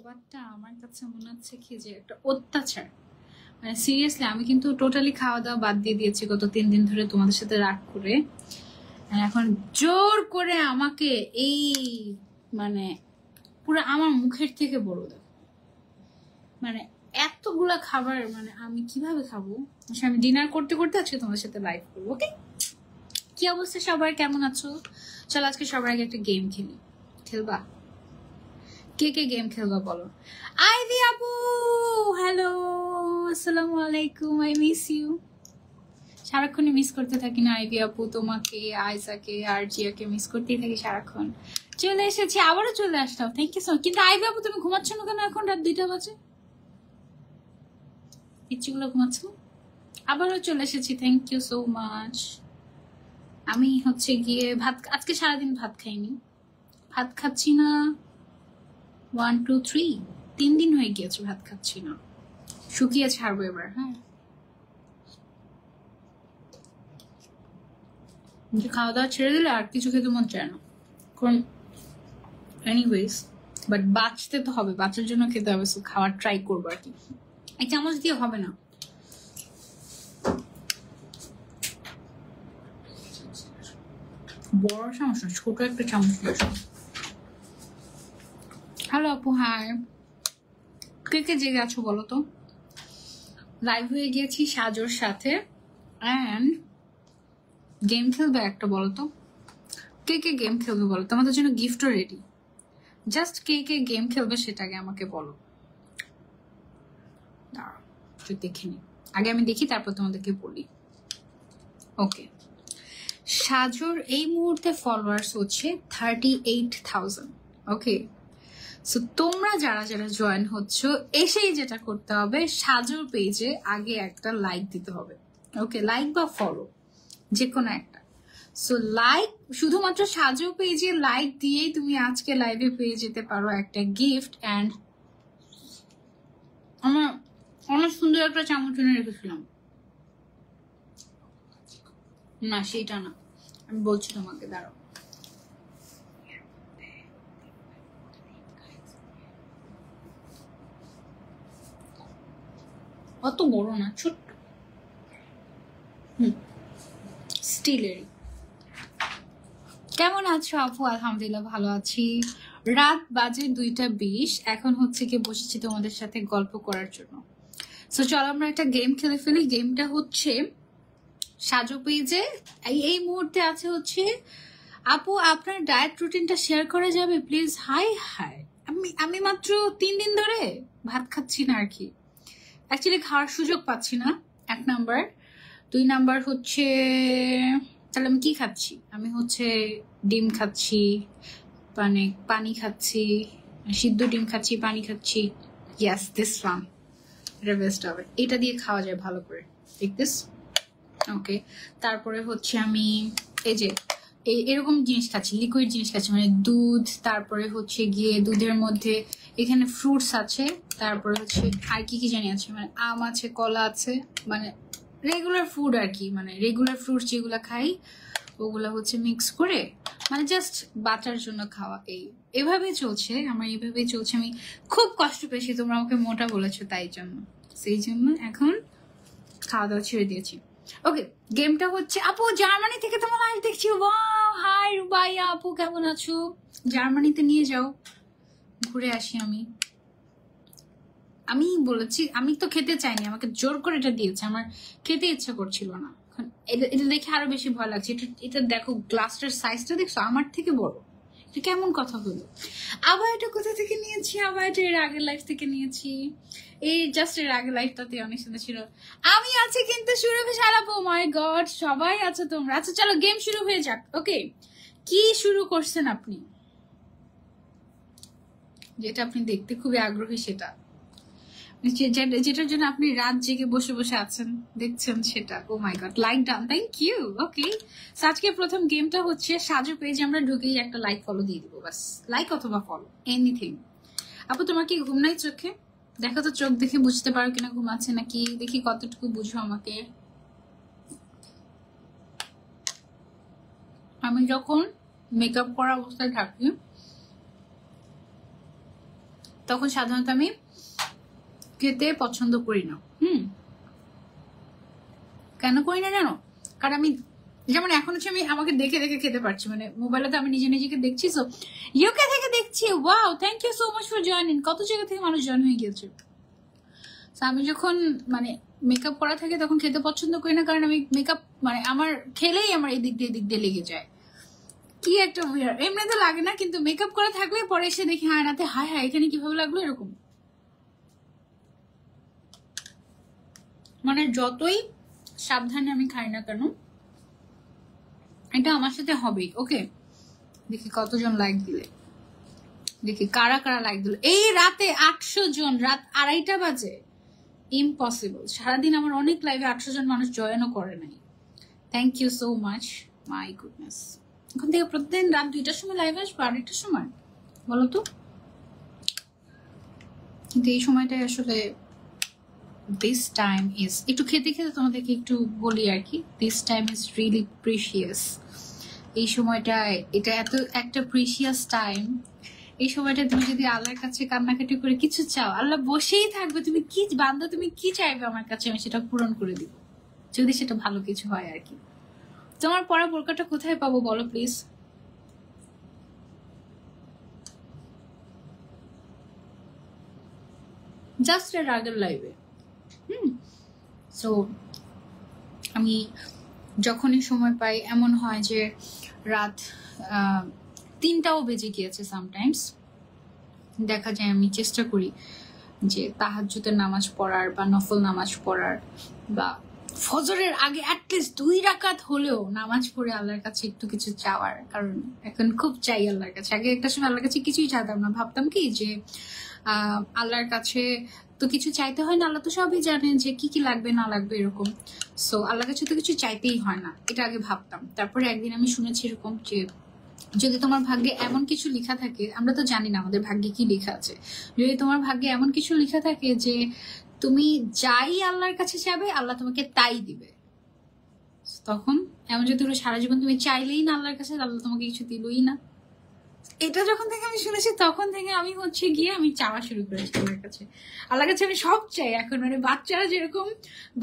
খাবারটা আমার কাছে মনে হচ্ছে কি যে একটা অত্যাচার। মানে সিরিয়াসলি আমি কিন্তু টোটালি খাওয়া দাওয়া বাদ দিয়ে দিয়েছি গত 3 দিন ধরে তোমাদের সাথে রাগ করে। আর এখন জোর করে আমাকে এই মানে পুরো আমার মুখের থেকে বড় দাও, মানে এতগুলা খাবার মানে আমি কিভাবে খাবো। আচ্ছা, আমি ডিনার করতে করতে আজকে তোমাদের সাথে লাইভ করবো। ওকে, কি অবস্থা সবার, কেমন আছো? চলো আজকে সবার আগে একটা গেম খেলি। খেলবা? কে কে গেম খেলবা বলো? আইভি আপু, হ্যালো, আসসালামু আলাইকুম, আই মিস ইউ। সারাক্ষণই মিস করতে থাকি না আইভি আপু, তোমাকে, আয়সাকে আর জিয়াকে মিস করতেই থাকি সারাক্ষণ। চলে এসেছি, আবারও চলে আসলাম, থ্যাংক ইউ সো মাচ। কিন্তু আইভি আপু তুমি ঘুমাচ্ছ না কেন? এখন রাত 2টা বাজে, ইচ্ছেগুলো ঘুমাচ্ছ না? আবারও চলে এসেছি, থ্যাংক ইউ সো মাচ। আমি হচ্ছে গিয়ে ভাত, আজকে সারাদিন ভাত খাইনি, ভাত খাচ্ছি না 1 2 3 3 দিন হয়ে গিয়েছে ভাত খাচ্ছি না, শুকিয়ে ছাড়বো এবার। হ্যাঁ, খাওয়া দাওয়া ছেড়ে দিলে আর কিছু খেতে মন চায় না কারণ এনিওয়েজ, বাট বাঁচতে তো হবে, বাঁচার জন্য খেতে হবে, সো খাওয়ার ট্রাই করবো আর কি। এই চামচ দিয়ে হবে না, বড় চামচ না, ছোট একটা চামচ। হ্যালো আপু, হাই, কে কে জেগে আছো বলো তো? লাইভ হয়ে গিয়েছি সাজোর সাথে, অ্যান্ড গেম খেলবে একটা, বলো তো কে কে গেম খেলবে বলো? তোমাদের জন্য গিফটও রেডি, জাস্ট কে কে গেম খেলবে সেটাকে আমাকে বলো। দাঁড়াও একটু দেখে নি, আগে আমি দেখি তারপর তোমাদেরকে বলি। ওকে, সাজোর এই মুহূর্তে ফলোয়ার্স হচ্ছে 38,000। ওকে, সো তোমরা যারা যারা জয়েন হচ্ছ, এসেই যেটা করতে হবে, সাজোর পেজে আগে একটা লাইক দিতে হবে। ওকে, লাইক বা ফলো যে কোনো একটা। সো লাইক, শুধুমাত্র সাজো পেজে লাইক দিয়েই তুমি আজকে লাইভে পেয়ে যেতে পারো একটা গিফট। অ্যান্ড আমার অনেক সুন্দর একটা চামচ এনে রেখেছিলাম, না সেইটা না, আমি বলছি তোমাকে, দাঁড়াও। অত বড় না, ছোট্ট, স্টিলেরই। কেমন আছো আপু? আলহামদুলিল্লাহ ভালো আছি। রাত বাজে 2টা 20, এখন হচ্ছে কি বসেছি তোমাদের সাথে গল্প করার জন্য। সো চলো আমরা একটা গেম খেলে ফেলি। গেমটা হচ্ছে সাজো পেজে এই মুহূর্তে আছে হচ্ছে, আপু আপনার ডায়েট রুটিনটা শেয়ার করা যাবে প্লিজ? হাই হাই, আমি মাত্র 3 দিন ধরে ভাত খাচ্ছি না আর কি, অ্যাকচুয়ালি খাওয়ার সুযোগ পাচ্ছি না, 1 নাম্বার। 2 নাম্বার হচ্ছে, তাহলে আমি কি খাচ্ছি? আমি হচ্ছে ডিম খাচ্ছি, মানে পানি খাচ্ছি, সিদ্ধ ডিম খাচ্ছি, পানি খাচ্ছি। ইয়াস, দিস ওয়ান, এটা বেস্ট হবে, এটা দিয়ে খাওয়া যায় ভালো করে, ঠিক দিস। ওকে, তারপরে হচ্ছে আমি এই যে এরকম জিনিস খাচ্ছি, লিকুইড জিনিস খাচ্ছি, মানে দুধ, তারপরে হচ্ছে গিয়ে দুধের মধ্যে এখানে ফ্রুটস আছে, তারপরে হচ্ছে আর কি কি জানি আছে, মানে আম আছে, কলা আছে, মানে রেগুলার ফুড আর কি, মানে রেগুলার ফ্রুটস যেগুলো খাই ওগুলো হচ্ছে মিক্স করে, মানে জাস্ট বাঁচার জন্য খাওয়া। এভাবেই চলছে আমার, এইভাবেই চলছে। আমি খুব কষ্ট পেয়েছি, তোমরা আমাকে মোটা বলেছো, তাই জন্য, সেই জন্য এখন খাওয়া দাওয়া ছেড়ে দিয়েছি। ওকে, গেমটা হচ্ছে, আপু জার্মানি থেকে তোমার লাইভ দেখছি, ওয়াও, হাই রুবাইয়া আপু, কেমন আছো? জার্মানিতে নিয়ে যাও, ঘুরে আসি। আমি বলেছি, আমি তো খেতে চাইনি, আমাকে জোর করে এটা দিয়েছে, আমার খেতে ইচ্ছা করছিল না। এটা দেখে আরো বেশি ভয় লাগছে। এটা দেখো, গ্লাসটার সাইজটা দেখছো, আমার থেকে বড়। এটা কেমন কথা হলো? আবার এটা কোথা থেকে নিয়েছি? আবার এটা এর আগের লাইফ থেকে নিয়েছি, এই জাস্ট এর আগের লাইফটাতে অনেক সুন্দর ছিল। আমি আছি কিন্তু শুরু সারাবো, মাই গড, সবাই আছো তোমরা। আচ্ছা চলো গেম শুরু হয়ে যাক। ওকে, কি শুরু করছেন আপনি? যেটা আপনি দেখতে খুবই আগ্রহী, সেটা যেটার জন্য আপনি রাত জেগে বসে বসে আছেন, দেখছেন সেটা। Oh my God, like done, thank you. Okay, আজকে প্রথম গেমটা হচ্ছে সাজু পেজে আমরা ঢুকেই একটা লাইক ফলো দিয়ে দিব, বাস, লাইক অথবা ফলো, এনিথিং। আপু তোমার কি ঘুম নাই চোখে? দেখো তো চোখ দেখে বুঝতে পারো কিনা ঘুম আছে নাকি, দেখি কতটুকু বুঝো আমাকে। আমি যখন মেকআপ করা অবস্থায় থাকি তখন সাধারণত আমি খেতে পছন্দ করি না। কেন করি না জানো? কারণ আমি যেমন এখন হচ্ছে আমি আমাকে দেখে দেখে খেতে পারছি, মানে মোবাইলে তো আমি নিজে নিজেকে দেখছি। সো ইউকে থেকে দেখছি। Wow, thank you so much for joining. কত জায়গা থেকে মানুষ জয়েন হয়ে গিয়েছে। আমি যখন মানে মেকআপ করা থাকে তখন খেতে পছন্দ করি না, কারণ আমি মেকআপ মানে আমার খেলেই আমার এদিক দিয়ে লেগে যায়। কি একটা উইয়ার, এমনি তো লাগে না, কিন্তু মেকআপ করা থাকলে পরে এসে দেখি আয়নাতে হায় হায় এখানে কিভাবে লাগলো এরকম। মানে যতই সাবধানে আমি খাই না কেন এটা আমার সাথে হবেই। ওকে, দেখি কতজন লাইক দিলে, দেখি কারা কারা লাইক দিল। এই রাতে 800 জন, রাত 2:30 বাজে। ইম্পসিবল, সারাদিন আমার অনেক লাইভে 800 জন মানুষ জয়েনও করে নাই। Thank you so much. My goodness, এখন থেকে প্রতিদিন রাত 2টার সময় লাইভ আসবো, 2:30টার সময় বলো তো। কিন্তু এই সময়টাই আসলে দিস টাইম ইজ, একটু খেতে খেতে তোমাদেরকে একটু বলি আর কি, this time is really precious. এই সময়টায় এটা এত একটা প্রিশিয়াস টাইম। এই সময়টা তুমি যদি আল্লাহর কাছে কান্নাকাটি করে কিছু চাও, আল্লাহ বসেই থাকবে। তুমি কি বান্দা, তুমি কি চাইবে আমার কাছে, আমি সেটা পূরণ করে দিব, যদি সেটা ভালো কিছু হয় আর কি। তোমার পড়া বোরকাটা কোথায় পাবো বলো প্লিজ? জাস্ট এর আগের লাইভে। সো আমি যখনই সময় পাই, এমন হয় যে রাত 3টাও বেজে গিয়েছে সামটাইমস, দেখা যায় আমি চেষ্টা করি যে তাহাজ্জুদের নামাজ পড়ার বা নফল নামাজ পড়ার, বা ফজরের আগে অ্যাটলিস্ট 2 রাকাত হলেও নামাজ পড়ে আল্লাহর কাছে একটু কিছু চাওয়ার। কারণ এখন খুব চাই আল্লাহর কাছে। আগে একটা সময় আল্লাহর কাছে কিছুই চাইতাম না, ভাবতাম কি যে আল্লাহর কাছে তো কিছু চাইতে হয় না, আল্লাহ তো সবই জানেন যে কি কি লাগবে না লাগবে এরকম। সো আল্লাহর কাছে তো কিছু চাইতেই হয় না, এটা আগে ভাবতাম। তারপরে একদিন আমি শুনেছি এরকম যে যদি তোমার ভাগ্যে এমন কিছু লেখা থাকে, আমরা তো জানি না আমাদের ভাগ্যে কি লেখা আছে, যদি তোমার ভাগ্যে এমন কিছু লেখা থাকে যে তুমি যাই আল্লাহর কাছে চাইবে আল্লাহ তোমাকে তাই দিবে, তখন এমন যদি সারা জীবন তুমি চাইলেই না আল্লাহর কাছে, আল্লাহ তোমাকে কিছু দিলই না। এটা যখন থেকে আমি শুনেছি তখন থেকে আমি হচ্ছে গিয়ে আমি চাওয়া শুরু করেছি আল্লাহর কাছে। আল্লাহর কাছে আমি সব চাই এখন, মানে বাচ্চারা যেরকম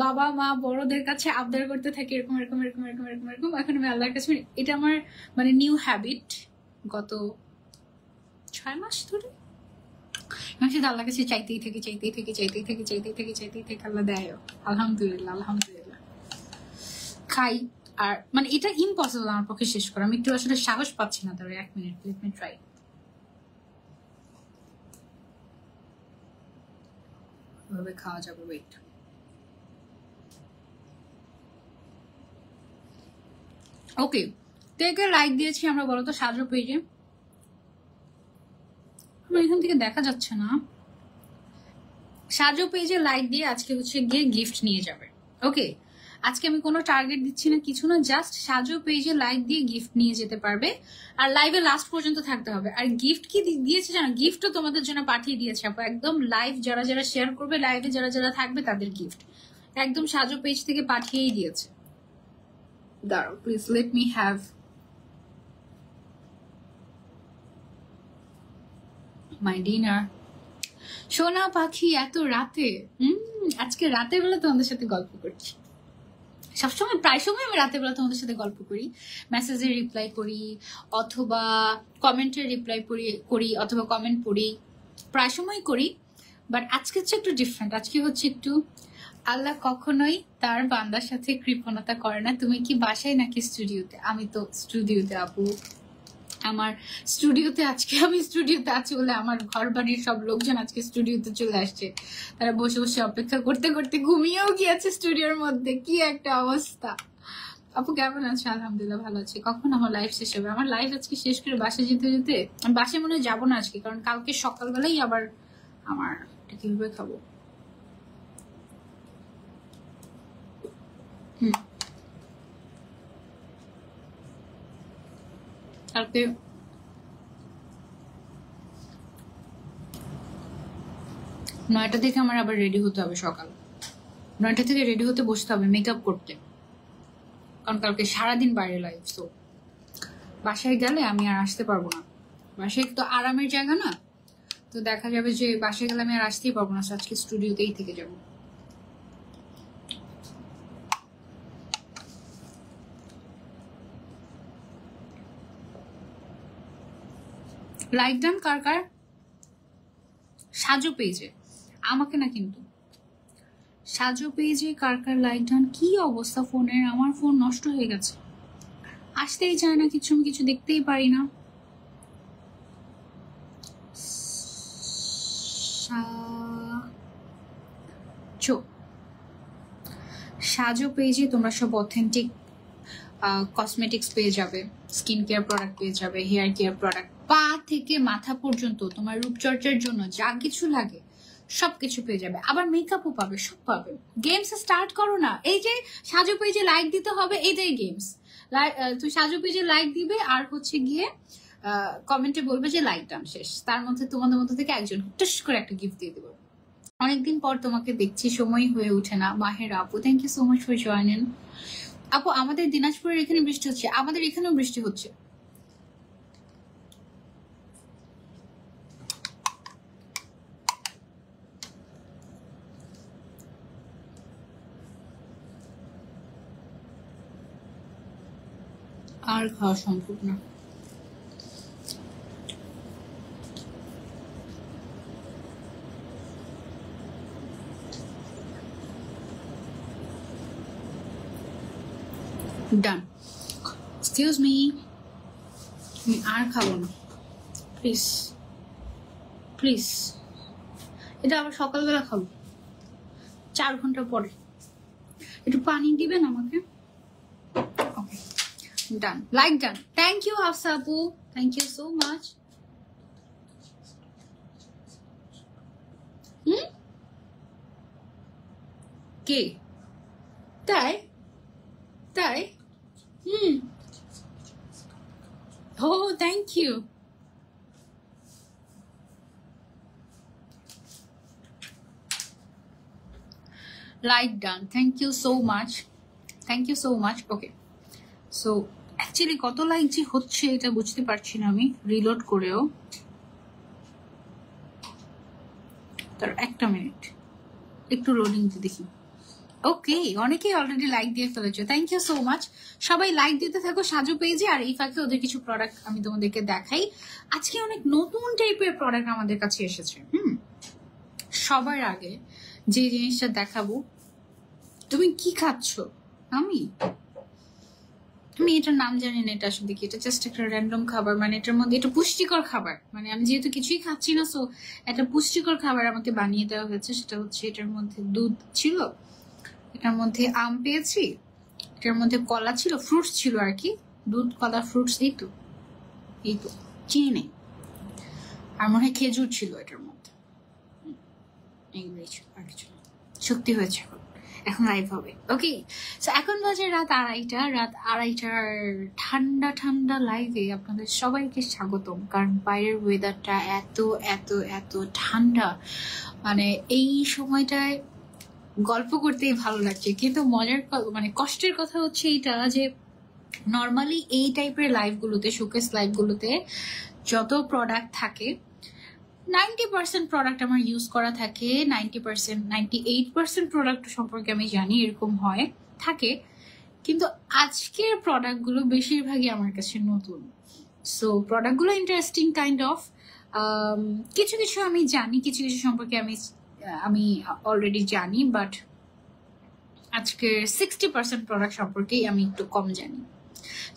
বাবা মা বড়দের কাছে আবদার করতে থাকে এরকম এরকম এরকম এরকম এরকম এরকম, এখন আমি আল্লাহর কাছে, এটা আমার মানে নিউ হ্যাবিট গত 6 মাস ধরে। আমি শুধু আল্লাহর কাছে চাইতেই থাকি, চাইতেই থাকি, চাইতেই থাকি, চাইতেই থাকি, চাইতেই থাকি, আল্লাহ দেয়। আলহামদুলিল্লাহ, আলহামদুলিল্লাহ। খাই আর মানে এটা ইম্পসিবল আমার পক্ষে শেষ করা। আমি একটু আসলে সাহস পাচ্ছি না। তাহলে 1 মিনিট, লেট মি ট্রাই। ভাবে খাওয়া যাবে, ওয়েট। ওকে, কে লাইক দিয়েছি আমরা বলো তো সাজো পেজে? আমার এখান থেকে দেখা যাচ্ছে না। সাজো পেজে লাইক দিয়ে আজকে হচ্ছে গিয়ে গিফট নিয়ে যাবে। ওকে, আজকে আমি কোনো টার্গেট দিচ্ছি না, কিছু না, জাস্ট সাজো পেজে লাইক দিয়ে গিফট নিয়ে যেতে পারবে। আর লাইভে লাস্ট পর্যন্ত থাকতে হবে। আর গিফট কি দিয়েছে জানো? গিফটও তোমাদের জন্য পাঠিয়ে দিয়েছে আপু, একদম লাইভ যারা যারা শেয়ার করবে, লাইভে যারা যারা থাকবে তাদের গিফট একদম সাজো পেজ থেকে পাঠিয়েই দিয়েছে। দাঁড়াও please, let me have my dinner. সোনা পাখি এত রাতে, আজকে রাতের বেলা তোমাদের সাথে গল্প করছি। সবসময় প্রায় সময় আমি রাতের বেলা তোমাদের সাথে গল্প করি, মেসেজের রিপ্লাই করি, অথবা কমেন্টের রিপ্লাই করি, অথবা কমেন্ট পড়ি, প্রায় সময় করি। বাট আজকে হচ্ছে একটু ডিফারেন্ট। আজকে হচ্ছে একটু, আল্লাহ কখনোই তার বান্দার সাথে কৃপণতা করে না। তুমি কি বাসায় নাকি স্টুডিওতে? আমি তো স্টুডিওতে আপু। আমার স্টুডিওতে আজকে, আমি স্টুডিওতে আছি বলে আমার ঘর বাড়ির সব লোকজন আজকে স্টুডিওতে চলে আসছে। তারা বসে বসে অপেক্ষা করতে করতে ঘুমিয়েও গিয়েছে স্টুডিওর মধ্যে। কি একটা অবস্থা। আপু কেমন আছে? আলহামদুলিল্লাহ ভালো আছে। কখন আমার লাইফ শেষ হবে? আমার লাইফ আজকে শেষ করে বাসে যেতে যেতে, আমি বাসে মনে হয় যাবো না আজকে, কারণ কালকে সকালবেলাই আবার আমার কিভাবে খাবো। কালকে 9টা থেকে আমার আবার রেডি হতে হবে, সকাল 9টা থেকে রেডি হতে বসতে হবে মেকআপ করতে, কারণ কালকে সারাদিন বাইরে লাইভ। তো বাসায় গেলে আমি আর আসতে পারবো না। বাসায় তো আরামের জায়গা না, তো দেখা যাবে যে বাসায় গেলে আমি আর আসতেই পারবো না, আজকে স্টুডিওতেই থেকে যাবো। লাইক ডান কার কার সাজো পেজে, আমাকে না কিন্তু, সাজো পেজে কার কার লাইক ডান। কি অবস্থা ফোনের? আমার ফোন নষ্ট হয়ে গেছে, আসতেই চায় না কিছু, আমি কিছু দেখতেই পারি না। সাজো পেজে তোমরা সব অথেন্টিক কসমেটিক্স পেয়ে যাবে, স্কিন কেয়ার প্রোডাক্ট পেয়ে যাবে, হেয়ার কেয়ার প্রোডাক্ট, পা থেকে মাথা পর্যন্ত তোমার রূপচর্চার জন্য যা কিছু লাগে সবকিছু পেয়ে যাবে। আবার মেকআপও পাবে, সব পাবে। গেমস স্টার্ট করো না, এই যে সাজো পেজে লাইক দিতে হবে, এইটাই গেমস। তো সাজো পেজে লাইক দিবে আর হচ্ছে গিয়ে কমেন্টে বলবে যে লাইক ডান শেষ, তার মধ্যে তোমাদের মধ্যে থেকে একজন টুস করে একটা গিফট দিয়ে দেবো। অনেকদিন পর তোমাকে দেখছি, সময় হয়ে ওঠে না। মাহের আপু, thank you so much for joining. আপু আমাদের দিনাজপুরের এখানে বৃষ্টি হচ্ছে, আমাদের এখানেও বৃষ্টি হচ্ছে। আর খাওয়া সম্ভব না। ডান, এক্সকিউজ মি, আমি আর খাবো না প্লিজ প্লিজ। এটা আবার সকালবেলা খাবো, 4 ঘন্টা পরে। একটু পানি দিবেন আমাকে? Okay done, like done. Thank you Hafsa আপু, থ্যাংক ইউ সো মাচ। কে? তাই তাই? Oh thank you. Like done, thank you so much, thank you so much. Okay, so actually কত লাইক যে হচ্ছে এটা বুঝতে পারছি না আমি, রিলোড করেও। তার একটা মিনিট একটু লোডিং দেখি। ওকে, অনেকেই অলরেডি লাইক দিয়ে ফেলেছো, থ্যাংক ইউ সো মাচ। সবাই লাইক দিতে থাকো সাজু পেজে, আর এই ফাঁকে ওদের কিছু প্রোডাক্ট আমি তোমাদেরকে দেখাই। আজকে অনেক নতুন টাইপের প্রোডাক্ট আমাদের কাছে এসেছে। সবার আগে যে জিনিসটা দেখাবো, তুমি কি খাচ্ছ? আমি এটার নাম জানি না, এটা আসলে কি, এটা জাস্ট একটা র্যান্ডম খাবার। মানে এটার মধ্যে, এটা পুষ্টিকর খাবার, মানে আমি যেহেতু কিছুই খাচ্ছি না, সো একটা পুষ্টিকর খাবার আমাকে বানিয়ে দেওয়া হয়েছে। সেটা হচ্ছে এটার মধ্যে দুধ ছিল, এটার মধ্যে আম পেয়েছি, এটার মধ্যে কলা ছিল, ফ্রুটস ছিল আর কি, দুধ কলা ফ্রুটস, এই তো চিনি নেই, আর মনে হয় খেজুর ছিল এটার মধ্যে, এইগুলোই ছিল, আর কিছু না। সত্যি হয়েছে, এখন লাইভ হবে। ওকে, এখন বাজে রাত 2:30, রাত 2:30টার ঠান্ডা ঠান্ডা লাইভে আপনাদের সবাইকে স্বাগতম। কারণ বাইরের ওয়েদারটা এত এত এত ঠান্ডা, মানে এই সময়টায় গল্প করতেই ভালো লাগছে। কিন্তু মজার মানে কষ্টের কথা হচ্ছে এইটা যে নর্মালি এই টাইপের লাইভগুলোতে, শোকেস লাইভগুলোতে যত প্রোডাক্ট থাকে 90% প্রোডাক্ট আমার ইউজ করা থাকে, 98% প্রোডাক্ট সম্পর্কে আমি জানি, এরকম হয় থাকে। কিন্তু আজকের প্রোডাক্টগুলো বেশিরভাগই আমার কাছে নতুন। সো প্রোডাক্টগুলো ইন্টারেস্টিং কাইন্ড অফ, কিছু কিছু আমি জানি, কিছু কিছু সম্পর্কে আমি অলরেডি জানি, বাট আজকের 60% প্রোডাক্ট সম্পর্কেই আমি একটু কম জানি।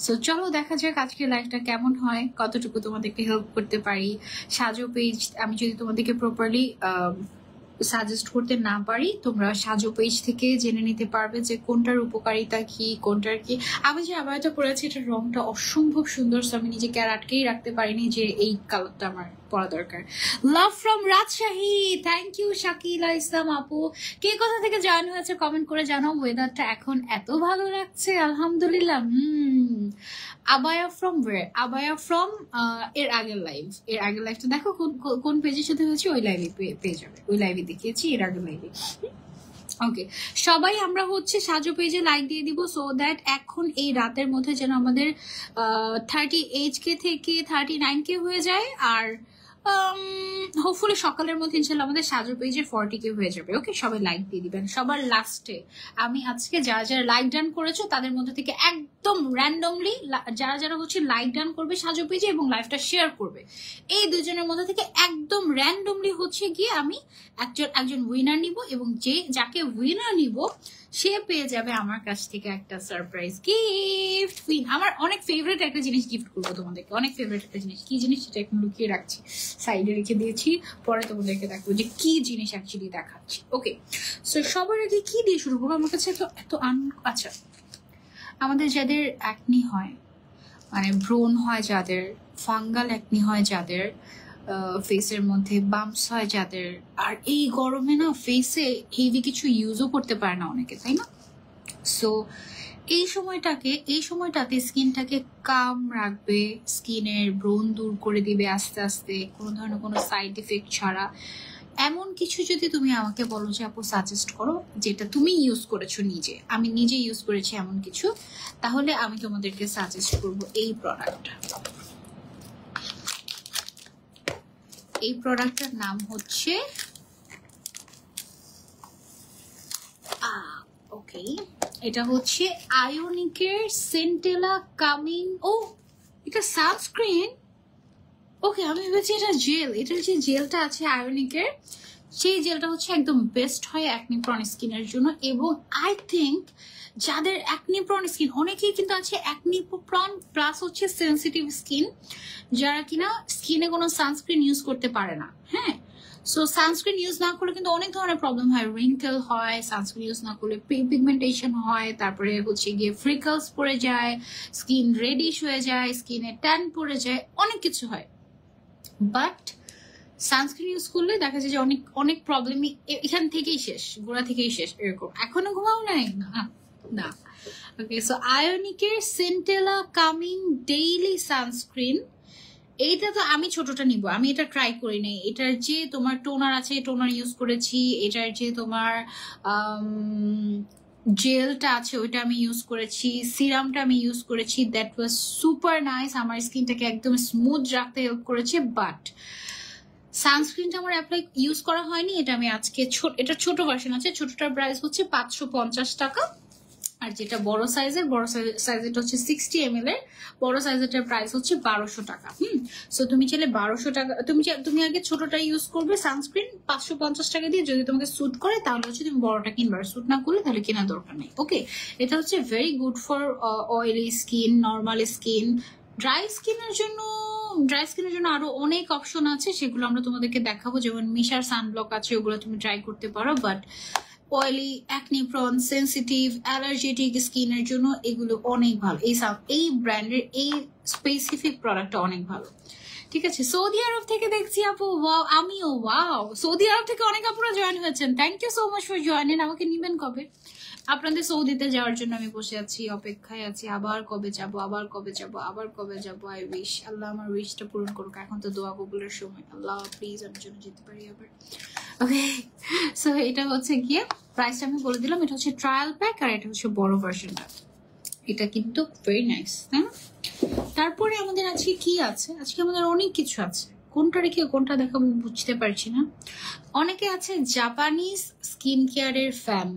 সো চলো দেখা যাক আজকের লাইভটা কেমন হয়, কতটুকু তোমাদেরকে হেল্প করতে পারি। সাজো পেজ আমি যদি তোমাদেরকে প্রপারলি সাজেস্ট করতে না পারি, তোমরা সাজো পেজ থেকে জেনে নিতে পারবে যে কোনটার উপকারিতা কি, কোনটার কি। আমি যে আবারটা পরেছি, এটার রংটা অসম্ভব সুন্দর, সো আমি নিজেকে আর আটকেই রাখতে পারিনি যে এই কালারটা আমার পরা দরকার। Love from Rajshahi, thank you Shakila Islam আপু। কে কোথা থেকে জয়েন হয়েছে কমেন্ট করে জানাও। ওয়েদারটা এখন এত ভালো লাগছে, আলহামদুলিল্লাহ। আবায়া ফ্রম ওয়্যার? আবায়া ফ্রম এর আগের লাইভটা দেখো, কোন পেজের সাথে হয়েছে ওই লাইভে পেয়ে যাবে, ওই লাইভে দেখিয়েছি এর আগের লাইভে। ওকে, সবাই আমরা হচ্ছে সাজো পেজে লাইক দিয়ে দিব, সো দ্যাট এখন এই রাতের মধ্যে যেন আমাদের 38K থেকে 39K হয়ে যায়, আর হোপফুলি সকালের মধ্যে ইনশাল্লাহ আমাদের সাজু পেজে 40K হয়ে যাবে। ওকে, সবাই লাইক দিয়ে দিবেন। সবার লাস্টে আমি আজকে যারা যারা লাইক ডান করেছো তাদের মধ্যে থেকে একদম র্যান্ডমলি যারা যারা হচ্ছে লাইক ডান করবে সাজু পেজে এবং লাইভটা শেয়ার করবে, এই দুজনের মধ্যে থেকে একদম র্যান্ডমলি হচ্ছে গিয়ে আমি একজন উইনার নিব, এবং যাকে উইনার নিব সে পেয়ে যাবে আমার কাছ থেকে একটা সারপ্রাইজ গিফট। আমার অনেক ফেভারিট একটা জিনিস গিফট করবো তোমাদেরকে, অনেক ফেভারিট একটা জিনিস। কি জিনিস সেটা এখন লুকিয়ে রাখছি, সাইডে রেখে দিয়েছি, পরে তোমাদেরকে দেখবো যে কি জিনিস অ্যাকচুয়ালি দেখাচ্ছি। ওকে, সো সবার আগে কি দিয়ে শুরু করবো? আমার কাছে এত আচ্ছা, আমাদের যাদের অ্যাকনি হয়, মানে ব্রণ হয় যাদের, ফাঙ্গাল অ্যাকনি হয় যাদের, ফেসের মধ্যে বাম্পস হয় যাদের, আর এই গরমে না ফেসে হেভি কিছু ইউজও করতে পারে না অনেকে, তাই না? সো এই সময়টাতে স্কিনটাকে কাম রাখবে, স্কিনের ব্রণ দূর করে দিবে আস্তে আস্তে, কোনো ধরনের কোনো সাইড এফেক্ট ছাড়া। এমন কিছু যদি তুমি আমাকে বলো যে আপু সাজেস্ট করো যেটা তুমি ইউজ করেছো নিজে, আমি নিজে ইউজ করেছি এমন কিছু, তাহলে আমি তোমাদেরকে সাজেস্ট করবো এই প্রোডাক্টটা। এই প্রোডাক্টটার নাম হচ্ছে ওকে, এটা হচ্ছে আয়োনিকের সেন্টেলা কামিং। ও, এটা সানস্ক্রিন। ওকে, আমি ভেবেছি এটা জেল। এটার যে জেলটা আছে আয়োনিকের, সেই জেলটা হচ্ছে একদম বেস্ট হয় অ্যাকনি প্রন স্কিনের জন্য। এবং আই থিঙ্ক যাদের অ্যাকনি প্রন স্কিন, অনেকেই কিন্তু আছে অ্যাকনি প্রন প্লাস হচ্ছে সেন্সিটিভ স্কিন, যারা কিনা স্কিনে কোনো সানস্ক্রিন ইউজ করতে পারে না। হ্যাঁ, সো সানস্ক্রিন ইউজ না করলে কিন্তু অনেক ধরনের প্রবলেম হয়, রিঙ্কেল হয়, সানস্ক্রিন ইউজ না করলে পিগমেন্টেশন হয়, তারপরে হচ্ছে গিয়ে ফ্রিকলস পড়ে যায়, স্কিন রেডিশ হয়ে যায়, স্কিনে ট্যান পড়ে যায়, অনেক কিছু হয়। বাট সানস্ক্রিন ইউজ করলে দেখা যায় যে অনেক অনেক প্রবলেমই এখান থেকেই শেষ, গোড়া থেকেই শেষ। এরকম এখনো ঘুমাও নাই না। ওকে, সো আয়োনিকের সেন্টেলা কামিং ডেইলি সানস্ক্রিন, এইটা তো আমি ছোটটা নিব, আমি এটা ট্রাই করি নাই। এটার যে তোমার টোনার আছে, টোনার ইউজ করেছি। এটার যে তোমার জেলটা আছে ওইটা আমি ইউজ করেছি, সিরামটা আমি ইউজ করেছি। দ্যাট ওয়াজ সুপার নাইস, আমার স্কিনটাকে একদম স্মুথ রাখতে হেল্প করেছে। বাট সানস্ক্রিনটা আমার অ্যাপ্লাই ইউজ করা হয়নি। এটা আমি আজকে এটা ছোট ভার্সন আছে, ছোটটার প্রাইস হচ্ছে 550 টাকা। আর যেটা বড় সাইজেরটা হচ্ছে 60 ml এর, বড় সাইজেরটার প্রাইস হচ্ছে 1200 টাকা। সো তুমি চাইলে 1200 টাকা, তুমি আগে ছোটটা ইউজ করবে সানস্ক্রিন 550 টাকা দিয়ে, যদি তোমাকে স্যুট করে তাহলে হচ্ছে তুমি বড়টা কিনবে, আর স্যুট না করলে তাহলে কেনার দরকার নেই। ওকে, এটা হচ্ছে very good for oily skin, normal skin, dry স্কিনের জন্য আরো অনেক অপশন আছে, সেগুলো আমরা তোমাদেরকে দেখাবো। যেমন মিশার সানব্লক আছে, ওগুলো তুমি ট্রাই করতে পারো। But oily, acne prone, sensitive, allergetic স্কিনের জন্য এগুলো অনেক ভালো। এই ব্র্যান্ডের এই স্পেসিফিক প্রোডাক্টটা অনেক ভালো। ঠিক আছে, সৌদি আরব থেকে দেখছি আপু, ওয়াও, আমিও ওয়াও, সৌদি আরব থেকে অনেক আপুরা জয়েন হয়েছেন। Thank you so much for joining. আমাকে নিবেন কবে? আপনাদের সৌদিতে যাওয়ার জন্য আমি বসে আছি, অপেক্ষায় আছি। আবার কবে যাব, আবার কবে যাব, আবার কবে যাব। আই উইশ আল্লাহ আমার উইশটা পূরণ করুক। এখন তো দোয়া কবুলের সময়, আল্লাহ প্লিজ আমি জন্য যেতে পারি আবার। ওকে, সো এটা হচ্ছে গিয়ে প্রাইসটা আমি বলে দিলাম। এটা হচ্ছে ট্রায়াল প্যাক, আর এটা হচ্ছে বড় ভার্সনটা। এটা কিন্তু ভেরি নাইস। হ্যাঁ, তারপরে আমাদের আজকে কি আছে? আজকে আমাদের অনেক কিছু আছে, কোনটা রেখে কোনটা দেখাবো বুঝতে পারছি না। অনেকে আছে জাপানিজ স্কিন কেয়ারের ফ্যান।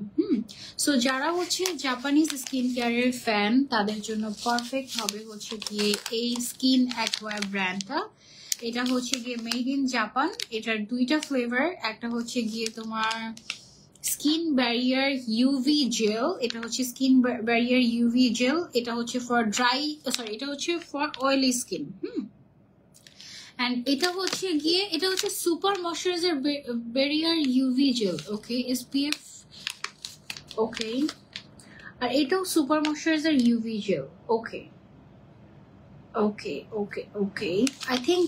সো যারা হচ্ছে জাপানিজ স্কিন কেয়ারের ফ্যান, তাদের জন্য পারফেক্ট হবে হচ্ছে গিয়ে এই স্কিন অ্যাকোয়ার ব্র্যান্ডটা। এটা হচ্ছে গিয়ে মেড ইন জাপান। এটার দুইটা ফ্লেভার, একটা হচ্ছে গিয়ে তোমার স্কিন ব্যারিয়ার ইউভি জেল, এটা হচ্ছে স্কিন ব্যারিয়ার ইউভি জেল। এটা হচ্ছে ফর এটা হচ্ছে ফর অয়েলি স্কিন। এন্ড এটা হচ্ছে গিয়ে এটা হচ্ছে super moisturiser barrier UV gel. Okay, SPF. Okay, আর এটাও super moisturiser UV gel. Okay okay okay okay, I think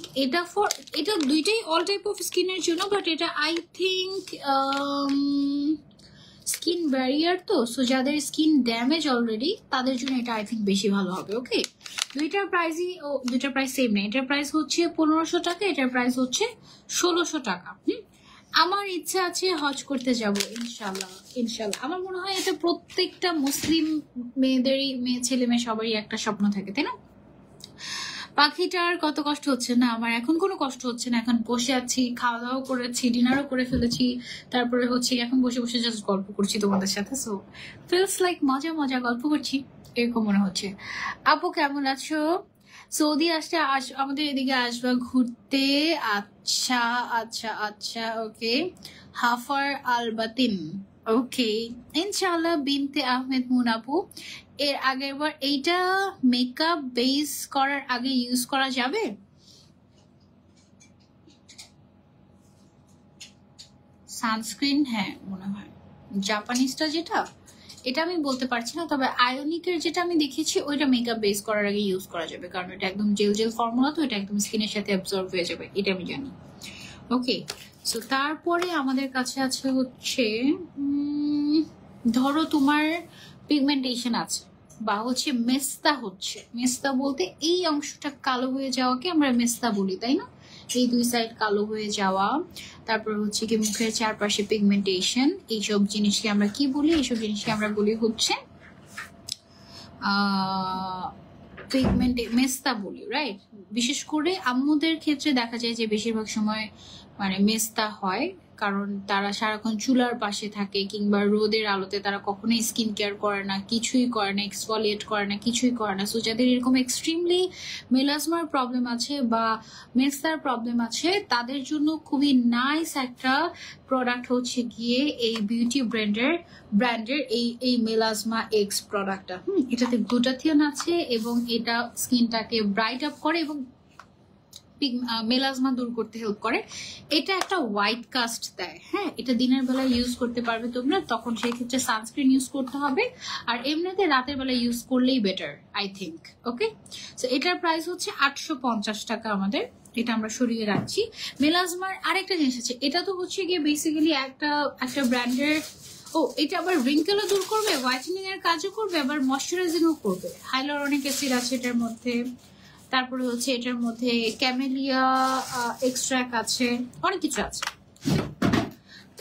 এটা দুইটাই অল টাইপ অফ স্কিনের জন্য। বাট এটা আই থিঙ্ক স্কিন ব্যারিয়ার তো, সো যাদের স্কিন ড্যামেজ অলরেডি তাদের জন্য এটা আই থিঙ্ক বেশি ভালো হবে। ওকে, দুইটার প্রাইস সেম নেই। এটার প্রাইস হচ্ছে 1500 টাকা, এটার প্রাইস হচ্ছে 1600 টাকা। আমার ইচ্ছা আছে হজ করতে যাব ইনশাল্লাহ। আমার মনে হয় এটা প্রত্যেকটা মুসলিম মেয়ে ছেলে মেয়ে সবারই একটা স্বপ্ন থাকে, তাই না? পাখিটার কত কষ্ট হচ্ছে না, আমার এখন কোনো কষ্ট হচ্ছে না। এখন বসে আছি, খাওয়া দাওয়া করেছি, ডিনারও করে ফেলেছি, তারপরে হচ্ছে এখন বসে বসে জাস্ট গল্প করছি তোমাদের সাথে। সো ফিলস লাইক মজা মজা গল্প করছি এরকম মনে হচ্ছে। আপু কেমন আছো? সৌদি আসলে আমাদের এদিকে আসবা ঘুরতে? আচ্ছা আচ্ছা আচ্ছা, ওকে। হাফার আল বাতিন, ওকে ইনশাআল্লাহ। বিনতে আহমেদ মুন আপু, এর আগের বার এইটা মেকআপ বেস করার আগে ইউজ করা যাবে? সানস্ক্রিন, হ্যাঁ মনে হয় জাপানিজটা যেটা, এটা আমি বলতে পারছি না, তবে আয়োনিকের যেটা আমি দেখেছি ওইটা মেকআপ বেস করার আগে ইউজ করা যাবে, কারণ এটা একদম জেল জেল ফর্মুলা, তো এটা একদম স্কিনের সাথে অ্যাবজর্ব হয়ে যাবে, এটা আমি জানি। ওকে, সো তারপরে আমাদের কাছে আছে হচ্ছে ধরো তোমার পিগমেন্টেশন আছে বা হচ্ছে মেস্তা হচ্ছে, মেস্তা বলতে এই অংশটা কালো হয়ে যাওয়াকে আমরা মেস্তা বলি, তাই না? এই দুই সাইড কালো হয়ে যাওয়া, তারপর হচ্ছে কি মুখের চারপাশে পিগমেন্টেশন, এইসব জিনিসকে আমরা কি বলি? এইসব জিনিসকে আমরা বলি হচ্ছে মেস্তা বলি, রাইট? বিশেষ করে আম্মুদের ক্ষেত্রে দেখা যায় যে বেশিরভাগ সময় মানে মেস্তা হয়, কারণ তারা সারাক্ষণ চুলার পাশে থাকে কিংবা রোদের আলোতে তারা কখনোই স্কিন কেয়ার করে না, কিছুই করে না, এক্সফলিয়েট করে না, কিছুই করে না। সো যাদের এরকম এক্সট্রিমলি মেলাজমার প্রবলেম আছে বা মেস্তার প্রবলেম আছে, তাদের জন্য খুবই নাইস একটা প্রোডাক্ট হচ্ছে গিয়ে এই বিউটি ব্র্যান্ডের এই মেলাজমা এক্স প্রোডাক্টটা। এটাতে গ্লুটাথিয়ন আছে এবং এটা স্কিনটাকে ব্রাইট আপ করে এবং মেলাজমা দূর করতে হেল্প করে। এটা একটা হোয়াইট কাস্ট দেয়, হ্যাঁ। এটা দিনের বেলা ইউজ করতে পারবে তোমরা, তখন সেই ক্ষেত্রে সানস্ক্রিন ইউজ করতে হবে, আর এমনিতে রাতের বেলা ইউজ করলেই better I think. Okay, so এটার প্রাইস হচ্ছে 850 টাকা আমাদের, এটা আমরা সরিয়ে রাখছি। মেলাজমার আরেকটা জিনিস আছে, এটা তো হচ্ছে গিয়ে বেসিক্যালি একটা ব্র্যান্ডের, ও এটা আবার রিঙ্কেলও দূর করবে, হোয়াইটেনিং এর কাজও করবে, আবার ময়শ্চারাইজিংও করবে। হাইলোরনিক অ্যাসিড আছে এটার মধ্যে, তারপরে হচ্ছে এটার মধ্যে ক্যামেলিয়া এক্সট্রাক্ট আছে, অনেক কিছু আছে।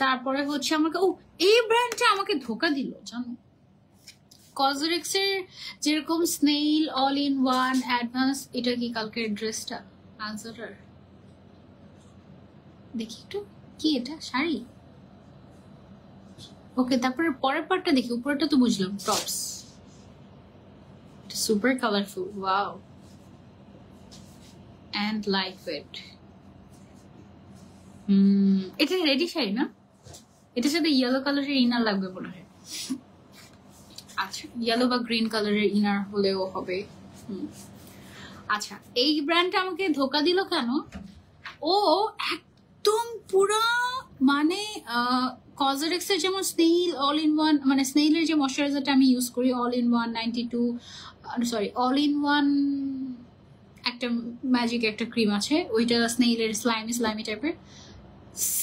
তারপরে হচ্ছে আমাকে এই ব্র্যান্ডটা আমাকে ধোকা দিল জানো। কসমেটিক্স এর যেরকম snail all in one advance, এটা কি কালকের ড্রেসটা আনসার? দেখি একটু, কি এটা শাড়ি? ওকে, তারপরে পরের পার্টটা দেখি, উপরেটা তো বুঝলাম tops, super colourful, wow and lightweight। এটা রেডি শাড়ি না? এটার সাথে ইয়েলো কালারের ইনার লাগবে মনে হয়। আচ্ছা, ইয়েলো বা গ্রিন কালারের ইনার হলেও হবে। আচ্ছা, এই ব্র্যান্ডটা আমাকে ধোকা দিল কেন? ও একদম পুরা মানে কসমেটিক্স এর যেমন স্নেইল অল ইন ওয়ান, মানে স্নেইলের যে ময়শ্চারাইজারটা আমি ইউজ করি all in one 92, sorry all in one একটা ম্যাজিক একটা ক্রিম আছে, ওইটা স্নেইলের স্লাইমি টাইপের,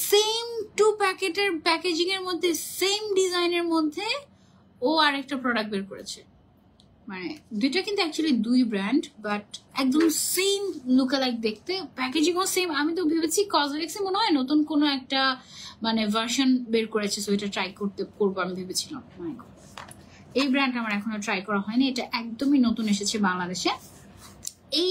সেম টু প্যাকেটের প্যাকেজিং এর মধ্যে সেম ডিজাইনের মধ্যে ও আরেকটা প্রোডাক্ট বের করেছে। মানে দুইটা কিন্তু অ্যাকচুয়ালি দুই ব্র্যান্ড, বাট একদম সেম লুকালাইক দেখতে, প্যাকেজিংও সেম। আমি তো ভেবেছি কসমেটিক্সে মনে হয় নতুন কোনো একটা মানে ভার্সন বের করেছে, সো এটা ট্রাই করবো আমি ভেবেছিলাম। এই ব্র্যান্ড আমার এখনো ট্রাই করা হয়নি, এটা একদমই নতুন এসেছে বাংলাদেশে।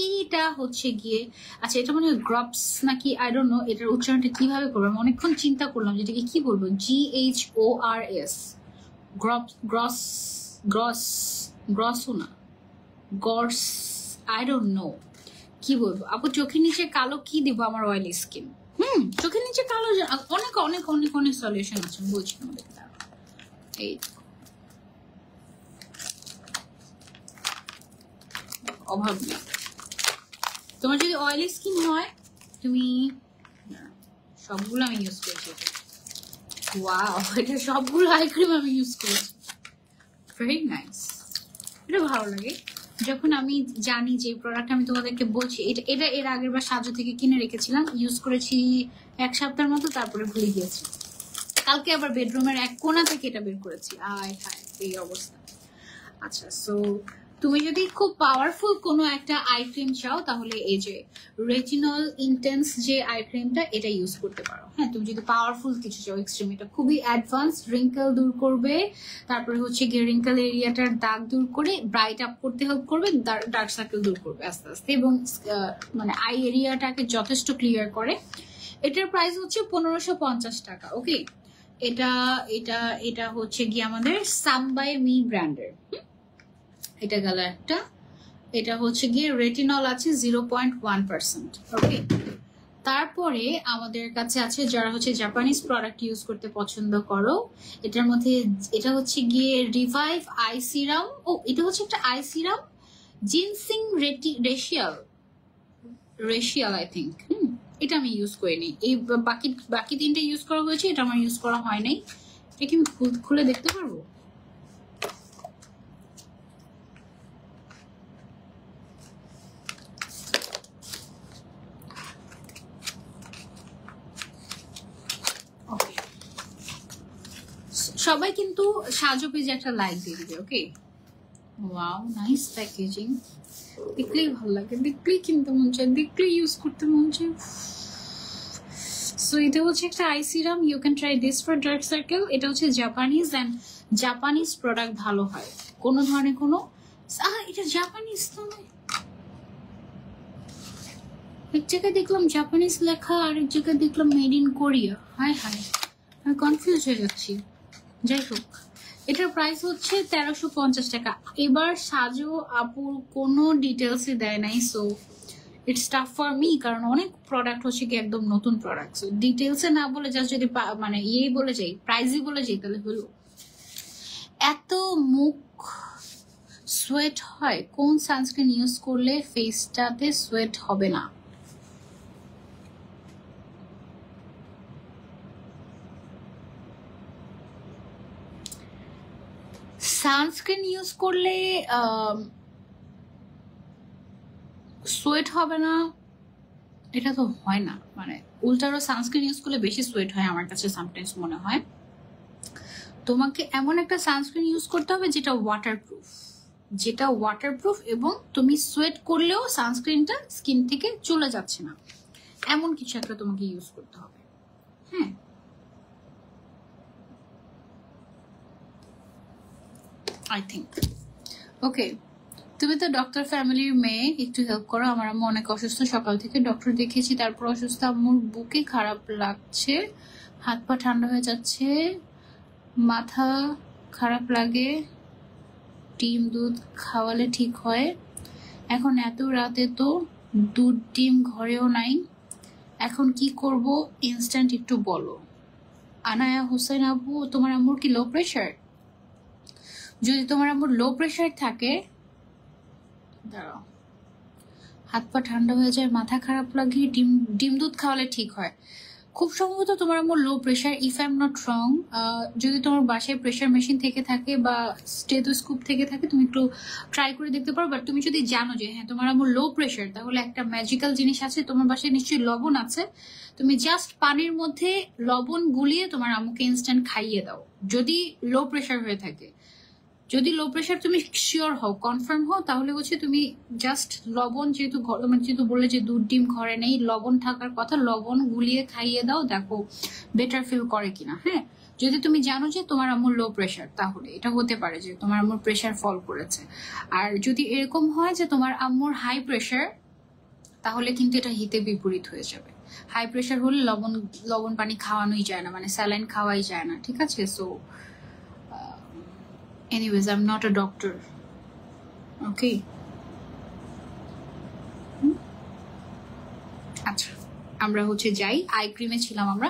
এইটা হচ্ছে গিয়ে, আচ্ছা এটা মানে গ্রপস নাকি আই ডোন্ট নো, এটার উচ্চারণটা কিভাবে করবো আমি অনেকক্ষণ চিন্তা করলাম, যেটাকে কি বলবো, GHORS, গ্রসোনা, গর্স, আই ডোন্ট নো কি বলবো। আপু চোখের নিচে কালো কি দিব আমার অয়েলি স্কিন? চোখের নিচে কালো অনেক অনেক অনেক অনেক সলিউশন আছে, বলছি তোমাদের। এই অভাব নেই, তোমার যদি অয়েলি স্কিন হয় তুমি, সবগুলো আমি ইউজ করেছি, ওয়াও এটা সবগুলো আই ক্রিম আমি ইউজ করেছি, ভেরি নাইস। এটা ভালো লাগে যখন আমি জানি যে প্রোডাক্ট আমি তোমাদেরকে বলছি, এটা এর আগের বার সাজু থেকে কিনে রেখেছিলাম, ইউজ করেছি 1 সপ্তাহের মতো, তারপরে ভুলে গিয়েছি। কালকে আবার বেডরুমের এক কোণা থেকে এটা বের করেছি, আয় হায় এই অবস্থা। আচ্ছা, সো তুমি যদি খুব পাওয়ারফুল কোনো একটা আই ক্রিম চাও তাহলে এই যে রেটিনল ইন্টেন্স যে আই ক্রিমটা এটা ইউজ করতে পারো। হ্যাঁ, তুমি যদি পাওয়ারফুল কিছু চাও এক্সট্রিম, এটা খুবই অ্যাডভান্স, রিঙ্কেল দূর করবে, তারপরে হচ্ছে গিয়ে রিঙ্কেল এরিয়াটার দাগ দূর করে ব্রাইট আপ করতে হেল্প করবে, ডার্ক সার্কেল দূর করবে আস্তে আস্তে, এবং মানে আই এরিয়াটাকে যথেষ্ট ক্লিয়ার করে। এটার প্রাইস হচ্ছে 1550 টাকা। ওকে, এটা এটা এটা হচ্ছে গিয়ে আমাদের সামবাই মি ব্র্যান্ডের। এটা গেল একটা। এটা হচ্ছে গিয়ে রেটিনল আছে 0.1%। ওকে, তারপরে আমাদের কাছে আছে যারা হচ্ছে জাপানিজ প্রোডাক্ট ইউজ করতে পছন্দ করো, এটার মধ্যে এটা হচ্ছে গিয়ে রিভাইভ আই সিরাম। ও, এটা হচ্ছে একটা eye serum, ginseng racial I think. এটা আমি ইউজ করিনি, এই বাকি তিনটে ইউজ করা হয়েছে, এটা আমার ইউজ করা হয় নাই। এটা কি আমি খুলে দেখতে পারবো? সবাই কিন্তু সাজো পেজে একটা লাইক দিয়ে দিবে। ওকে, ওয়াও, নাইস প্যাকেজিং, দেখলেই ভালো লাগে, দেখলেই কিনতে মন চায়, দেখলেই ইউজ করতে মন চায়। সো এটা হচ্ছে একটা eye serum, you can try this for dark circle. এটা হচ্ছে জাপানিজ, অ্যান্ড জাপানিজ প্রোডাক্ট ভালো হয়, কোনো ধরনের কোনো এটা জাপানিজ তো নয়। এক জায়গায় দেখলাম জাপানিজ লেখা, আরেক জায়গায় দেখলাম মেড ইন কোরিয়া। হায় হায়, আমি কনফিউজ হয়ে যাচ্ছি। যাই হোক, এটার প্রাইস হচ্ছে 1350 টাকা। এবার সাজো আপুর কোনো ডিটেলসই দেয় নাই, so it's tough for me, কারণ অনেক প্রোডাক্ট হচ্ছে কি একদম নতুন প্রোডাক্ট। সো ডিটেলসে না বলে জাস্ট যদি মানে ইয়েই বলে যাই, প্রাইসই বলে যাই, তাহলে হলো। এত মুখ সোয়েট হয়, কোন সানস্ক্রিন ইউজ করলে ফেসটাতে সোয়েট হবে না? সানস্ক্রিন ইউজ করলে সোয়েট হবে না এটা তো হয় না, মানে উল্টারও সানস্ক্রিন ইউজ করলে বেশি সোয়েট হয় আমার কাছে সামটাইমস মনে হয়। তোমাকে এমন একটা সানস্ক্রিন ইউজ করতে হবে যেটা ওয়াটারপ্রুফ, এবং তুমি সোয়েট করলেও সানস্ক্রিনটা স্কিন থেকে চলে যাচ্ছে না, এমন কিছু একটা তোমাকে ইউজ করতে হবে। হ্যাঁ, আই থিঙ্ক। ওকে, তুমি তো ডক্টর ফ্যামিলির মেয়ে, একটু হেল্প করো। আমার আম্মু অনেক অসুস্থ, সকাল থেকে ডক্টর দেখিয়েছি, তারপর অসুস্থ। আম্মুর বুকে খারাপ লাগছে, হাত পা ঠান্ডা হয়ে যাচ্ছে, মাথা খারাপ লাগে, ডিম দুধ খাওয়ালে ঠিক হয়। এখন এত রাতে তো দুধ ডিম ঘরেও নাই, এখন কি করব ইনস্ট্যান্ট একটু বলো। আনায়া হোসেন আপু, তোমার আম্মুর কি লো প্রেশার? যদি তোমার আম্মুর লো প্রেশার থাকে, দাঁড়াও, হাত পা ঠান্ডা হয়ে যায়, মাথা খারাপ লাগে, ডিম দুধ খাওয়ালে ঠিক হয়, খুব সম্ভবত তোমার আম্মুর low pressure, if I am not রং। যদি তোমার বাসায় প্রেশার মেশিন থেকে থাকে বা স্টেথোস্কোপ থেকে থাকে, তুমি একটু ট্রাই করে দেখতে পারো। বাট তুমি যদি জানো যে হ্যাঁ তোমার আম্মুর লো প্রেশার, তাহলে একটা ম্যাজিক্যাল জিনিস আছে, তোমার বাসায় নিশ্চয়ই লবণ আছে। তুমি জাস্ট পানির মধ্যে লবণ গুলিয়ে তোমার আম্মুকে ইনস্ট্যান্ট খাইয়ে দাও, যদি লো প্রেশার হয়ে থাকে। যদি লো প্রেশার তুমি শিওর হও, কনফার্ম হও, তাহলে হচ্ছে তুমি জাস্ট লবণ, যেহেতু বললে যে দুধ ডিম ঘরে নেই, লবণ থাকার কথা, লবণ গুলিয়ে খাইয়ে দাও, দেখো বেটার ফিল করে কিনা। হ্যাঁ, যদি তুমি জানো যে তোমার আম্মুর লো প্রেশার, তাহলে এটা হতে পারে যে তোমার আম্মুর প্রেশার ফল করেছে। আর যদি এরকম হয় যে তোমার আম্মুর হাই প্রেশার, তাহলে কিন্তু এটা হিতে বিপরীত হয়ে যাবে। হাই প্রেশার হলে লবণ পানি খাওয়ানোই যায় না, মানে স্যালাইন খাওয়াই যায় না, ঠিক আছে? So anyways, I'm not a doctor. Okay. আচ্ছা, আমরা হচ্ছে যাই, আই ক্রিমে ছিলাম আমরা।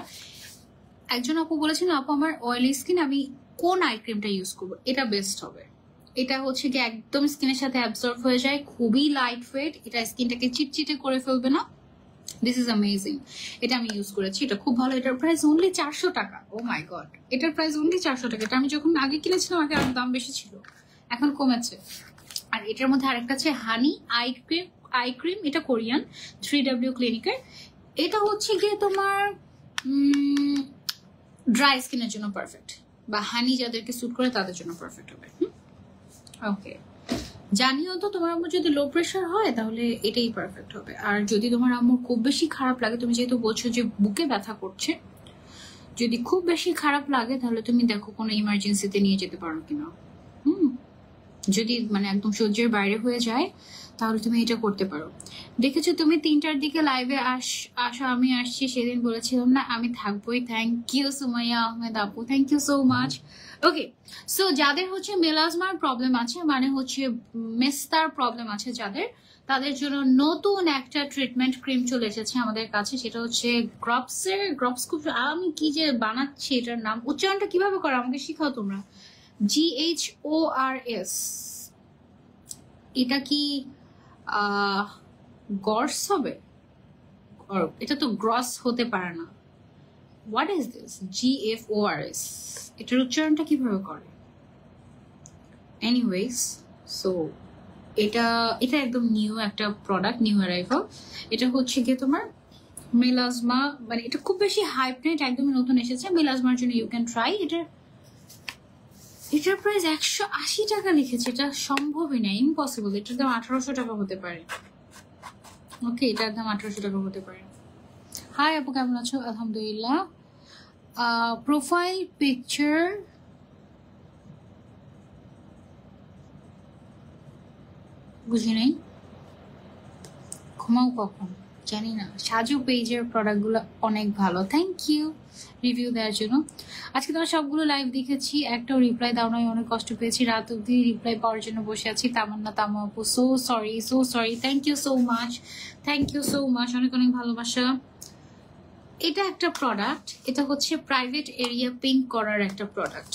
একজন আপু বলেছেন, আপু আমার অয়েলি স্কিন, আমি কোন আই ক্রিমটা ইউজ করবো? এটা বেস্ট হবে। এটা হচ্ছে কি একদম স্কিনের সাথে অ্যাবজর্ব হয়ে যায়, খুবই লাইট ওয়েট, এটা স্কিনটাকে চিটচিটে করে ফেলবে না। This is amazing. এটা আমি ইউজ করেছি, এটা খুব ভালো। এটার প্রাইস অনলি 400 টাকা। ও মাই গড, এটার প্রাইস অনলি 400 টাকা। এটা আমি যখন আগে কিনেছিলাম, আগে আরো দাম বেশি ছিল, এখন কমেছে। আর এটার মধ্যে আরেকটা আছে হানি আই ক্রিম, এটা কোরিয়ান, 3W ক্লিনিকের। এটা হচ্ছে গিয়ে তোমার ড্রাই স্কিনের জন্য পারফেক্ট, বা হানি যাদেরকে স্যুট করে তাদের জন্য পারফেক্ট হবে। ওকে, জানিও তো তোমার আম্মুর যদি লো প্রেশার হয় তাহলে এটাই পারফেক্ট হবে। আর যদি তোমার আম্মুর খুব বেশি খারাপ লাগে, তুমি যেহেতু বলছো যে বুকে ব্যথা করছে, যদি খুব বেশি খারাপ লাগে তাহলে তুমি দেখো কোনো ইমার্জেন্সিতে নিয়ে যেতে পারো কিনা। যদি মানে একদম সহ্যের বাইরে হয়ে যায় তাহলে তুমি এটা করতে পারো। দেখেছো তুমি 3টার দিকে লাইভে আসা, আমি আসছি, সেদিন বলেছিলাম না আমি থাকবোই। থ্যাংক ইউ সুমাইয়া আহমেদ আপু, thank you so much. Okay, so যাদের হচ্ছে মেলাজমার প্রবলেম আছে, মানে হচ্ছে মেস্তার প্রবলেম আছে যাদের, তাদের জন্য নতুন একটা ট্রিটমেন্ট ক্রিম চলে এসেছে আমাদের কাছে, সেটা হচ্ছে গ্রপস। খুব আমি কি যে বানাচ্ছি, এটার নাম উচ্চারণটা কিভাবে করে আমাকে শিখাও তোমরা। GHORS। এটা কি গর্স হবে? এটা তো গ্রস হতে পারে না। What is this GFORS? এটার উচ্চারণটা কিভাবে করে? এনিওয়েজ, সো এটা একদম নিউ একটা প্রোডাক্ট, নিউ অ্যারাইভাল। এটা হচ্ছে গিয়ে তোমার মেলাজমা, মানে এটা খুব বেশি হাইপ নেই, একদমই নতুন এসেছে মেলাজমার জন্য। You can try. এটার প্রাইস 180 টাকা লিখেছে। এটা সম্ভবই না, ইম্পসিবল। এটার দাম 1800 টাকা হতে পারে। ওকে, এটার দাম 1800 টাকা হতে পারে। হাই আপু, কেমন আছো? আলহামদুলিল্লাহ। প্রোফাইল পিকচার বুঝি নাই। ঘুমাও কখন জানি না। সাজু পেজের প্রোডাক্টগুলো অনেক ভালো, থ্যাংক ইউ রিভিউ দেওয়ার জন্য। আজকে তোমার সবগুলো লাইভ দেখেছি, একটাও রিপ্লাই দাও নাই, অনেক কষ্ট পেয়েছি। রাত অব্দি রিপ্লাই পাওয়ার জন্য বসে আছি। তামান্না তামা আপু, so sorry. Thank you so much, অনেক অনেক ভালোবাসা। এটা একটা প্রোডাক্ট, এটা হচ্ছে প্রাইভেট এরিয়া পিঙ্ক করার একটা product.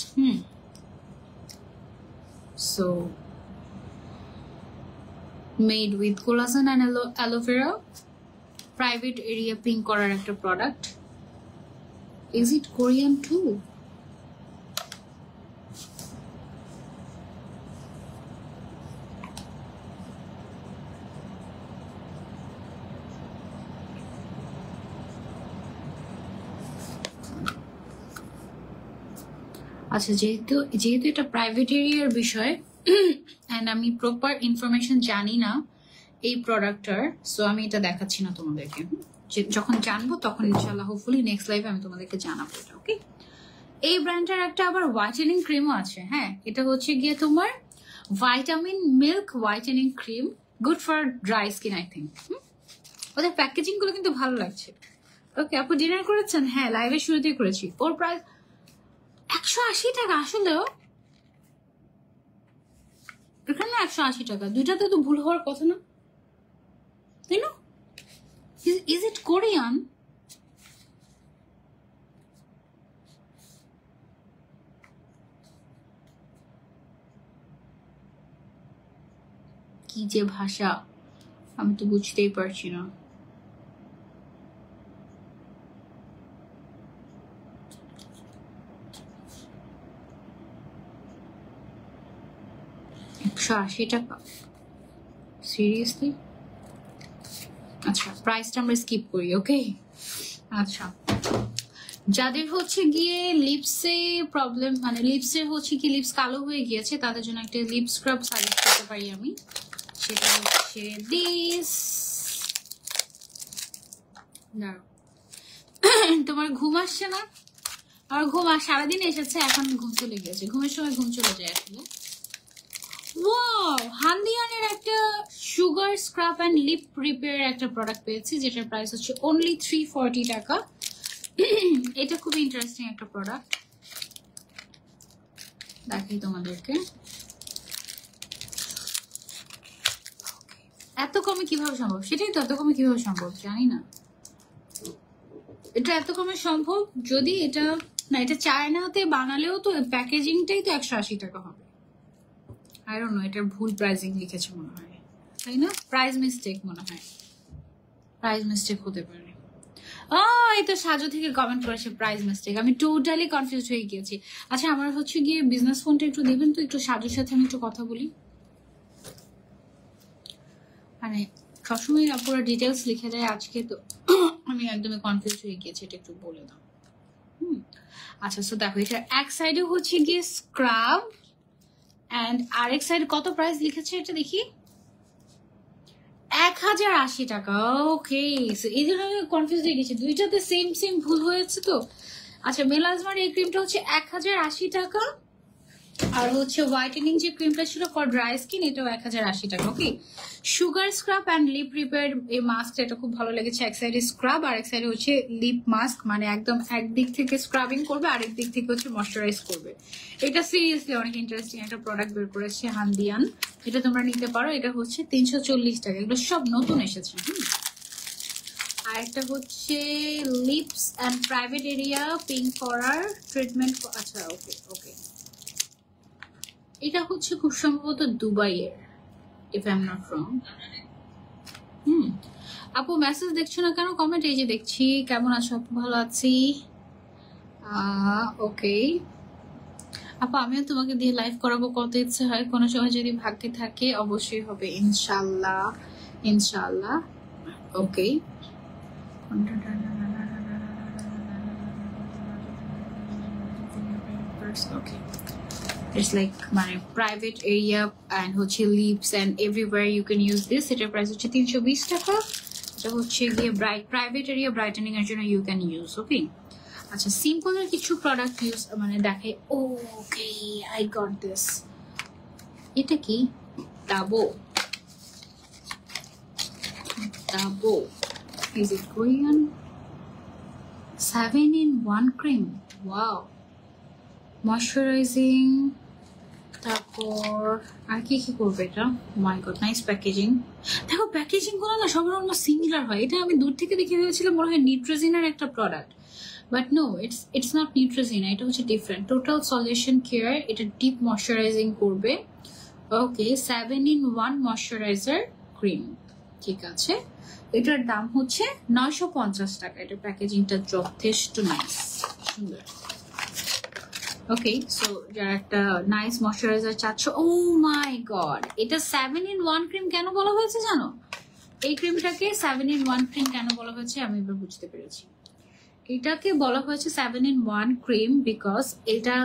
So made with collagen and aloe vera, private area pink করার একটা product. Is it Korean too? আচ্ছা, যেহেতু এটা প্রাইভেট এরিয়ার বিষয় এন্ড আমি প্রপার ইনফরমেশন জানি না এই প্রোডাক্টটার, সো আমি এটা দেখাচ্ছি না তোমাদেরকে। যখন জানবো তখন ইনশাআল্লাহ হোপফুলি নেক্সট লাইভে আমি তোমাদেরকে জানাবো এটা। ওকে, এই ব্র্যান্ডটার একটা আবার হোয়াইটেনিং ক্রিমও আছে। হ্যাঁ, এটা হচ্ছে গিয়ে তোমার vitamin milk whitening cream, good for dry skin I think. ওদের প্যাকেজিং গুলো কিন্তু ভালো লাগছে। ওকে আপু, ডিনার করেছেন? হ্যাঁ, লাইভের শুরুতেই করেছি। ওর প্রাইস 180 টাকা। আসলেও এখানে 180 টাকা, দুইটাতে তো ভুল হওয়ার কথা না, তাই না? Is it Korean? কি যে ভাষা, আমি তো বুঝতেই পারছি না। $180 টাকা, সিরিয়াসলি? আচ্ছা, প্রাইসটা আমরা স্কিপ করি। ওকে, আচ্ছা, যাদের হচ্ছে গিয়ে লিপসে প্রবলেম, মানে লিপসে হচ্ছে কি লিপস কালো হয়ে গিয়েছে, তাদের জন্য একটা লিপ স্ক্রাব সাজেস্ট করতে পারি আমি। সেটা হচ্ছে দিস। তোমার ঘুম আসছে না? আমার ঘুম সারাদিন এসেছে, এখন ঘুম চলে গিয়েছে। ঘুমের সময় ঘুম চলে যায় আসলে। ওয়াও, হান্দিয়ানের একটা sugar scrub and lip repair একটা প্রোডাক্ট পেয়েছি, যেটার প্রাইস হচ্ছে অনলি 340 টাকা। এটা খুব ইন্টারেস্টিং একটা প্রোডাক্ট, দেখাই তোমাদেরকে। এত কমে কিভাবে সম্ভব? সেটাই তো, এত কমে কিভাবে সম্ভব জানি না। এটা এত কমে সম্ভব যদি এটা না, এটা চায়নাতে বানালেও তো প্যাকেজিংটাই তো 180 টাকা হবে। আই ডোন্ট নো, এটার ভুল প্রাইসিং লিখেছে মনে হয়, তাই না? প্রাইস মিস্টেক মনে হয়, প্রাইস মিস্টেক হতে পারে। এই তো সাজু থেকে কমেন্ট করেছে প্রাইস মিস্টেক। আমি টোটালি কনফিউজ হয়ে গিয়েছি। আচ্ছা, আমার হচ্ছে গিয়ে বিজনেস ফোনটা একটু দিবেন তো, একটু সাজুর সাথে আমি একটু কথা বলি। মানে সবসময় পুরো ডিটেলস লিখে দেয়, আজকে তো আমি একদমই কনফিউজ হয়ে গিয়েছি, এটা একটু বলে দাও। আচ্ছা, সো দেখো, এটা এক সাইডে হচ্ছে গিয়ে স্ক্রাব অ্যান্ড আরেক সাইড কত প্রাইস লিখেছে এটা দেখি, 1080 টাকা। ওকে, এই জন্য আমি কনফিউজ হয়ে গেছি, দুইটাতে সেম সেম ভুল হয়েছে তো। আচ্ছা, মেলাজমার এই ক্রিমটা হচ্ছে 1080 টাকা, আর হচ্ছে হোয়াইটেনিং যে ক্রিমটা ছিল ফর ড্রাই স্কিন এটাও 1080 টাকা। Okay, sugar scrub and lip repair এই মাস্ক, এটা খুব ভালো লেগেছে। এক সাইডে স্ক্রাব আর এক সাইডে হচ্ছে লিপ মাস্ক, মানে একদম একদিক থেকে স্ক্রাবিং করবে আরেক দিক থেকে হচ্ছে ময়শ্চারাইজ করবে। এটা সিরিয়াসলি অনেক ইন্টারেস্টিং একটা প্রোডাক্ট বের করেছে হান্দিয়ান, এটা তোমরা নিতে পারো। এটা হচ্ছে 340 টাকা, এগুলো সব নতুন এসেছে। আর একটা হচ্ছে lips and private area pink করার ট্রিটমেন্ট। আচ্ছা, ওকে ওকে, এটা হচ্ছে খুব সম্ভবত দুবাইয়ের, if I am not wrong. আপু মেসেজ দেখছো না কেন? কমেন্ট এই যে দেখছি। কেমন আছো আপু? ভালো আছি। ওকে আপু, আমিও তোমাকে দিয়ে লাইভ করাবো, কত ইচ্ছে হয়। কোনো সময় যদি ভাগ্যে থাকে অবশ্যই হবে, ইনশাল্লাহ ইনশাল্লাহ। ওকে, ওকে, it's like মানে প্রাইভেট এরিয়া এন্ড হচ্ছে lips and everywhere you can use this. এটার প্রাইস হচ্ছে 320 টাকা। এটা হচ্ছে গিয়ে প্রাইভেট এরিয়া ব্রাইটেনিং এর জন্য ইউ ক্যান ইউজ। ওকে, আচ্ছা, সিম্পলের কিছু প্রোডাক্ট ইউজ মানে দেখে। Okay, I got this. এটা কি? Dabo Dabo, is it Korean? 7-in-1 cream, wow. Moisturising, তারপর আর কি কি করবে এটা? My God, nice packaging. দেখো প্যাকেজিং গুলো না সবার অলমোস্ট সিমিলার হয়। এটা আমি দূর থেকে দেখে ভেবেছিলাম মনে হয় নিউট্রিজিনের একটা product, but no, it's not Neutrogena, এটা হচ্ছে ডিফারেন্ট। টোটাল সলিউশন কেয়ার, এটা ডিপ ময়শ্চারাইজিং করবে। ওকে, 7-in-1 ময়শ্চারাইজার ক্রিম, ঠিক আছে। এটার দাম হচ্ছে 950 টাকা। এটা প্যাকেজিংটা যথেষ্ট নাইস, সুন্দর। ওকে, সো যারা একটা নাইস ময়শ্চারাইজার চাচ্ছ, ও মাই গড, এটা 7-in-1 ক্রিম কেন বলা হয়েছে জানো? এই ক্রিমটাকে 7-in-1 ক্রিম কেন বলা হয়েছে আমি এবার বুঝতে পেরেছি। এটাকে বলা হয়েছে 7-in-1 ক্রিম বিকজ এটা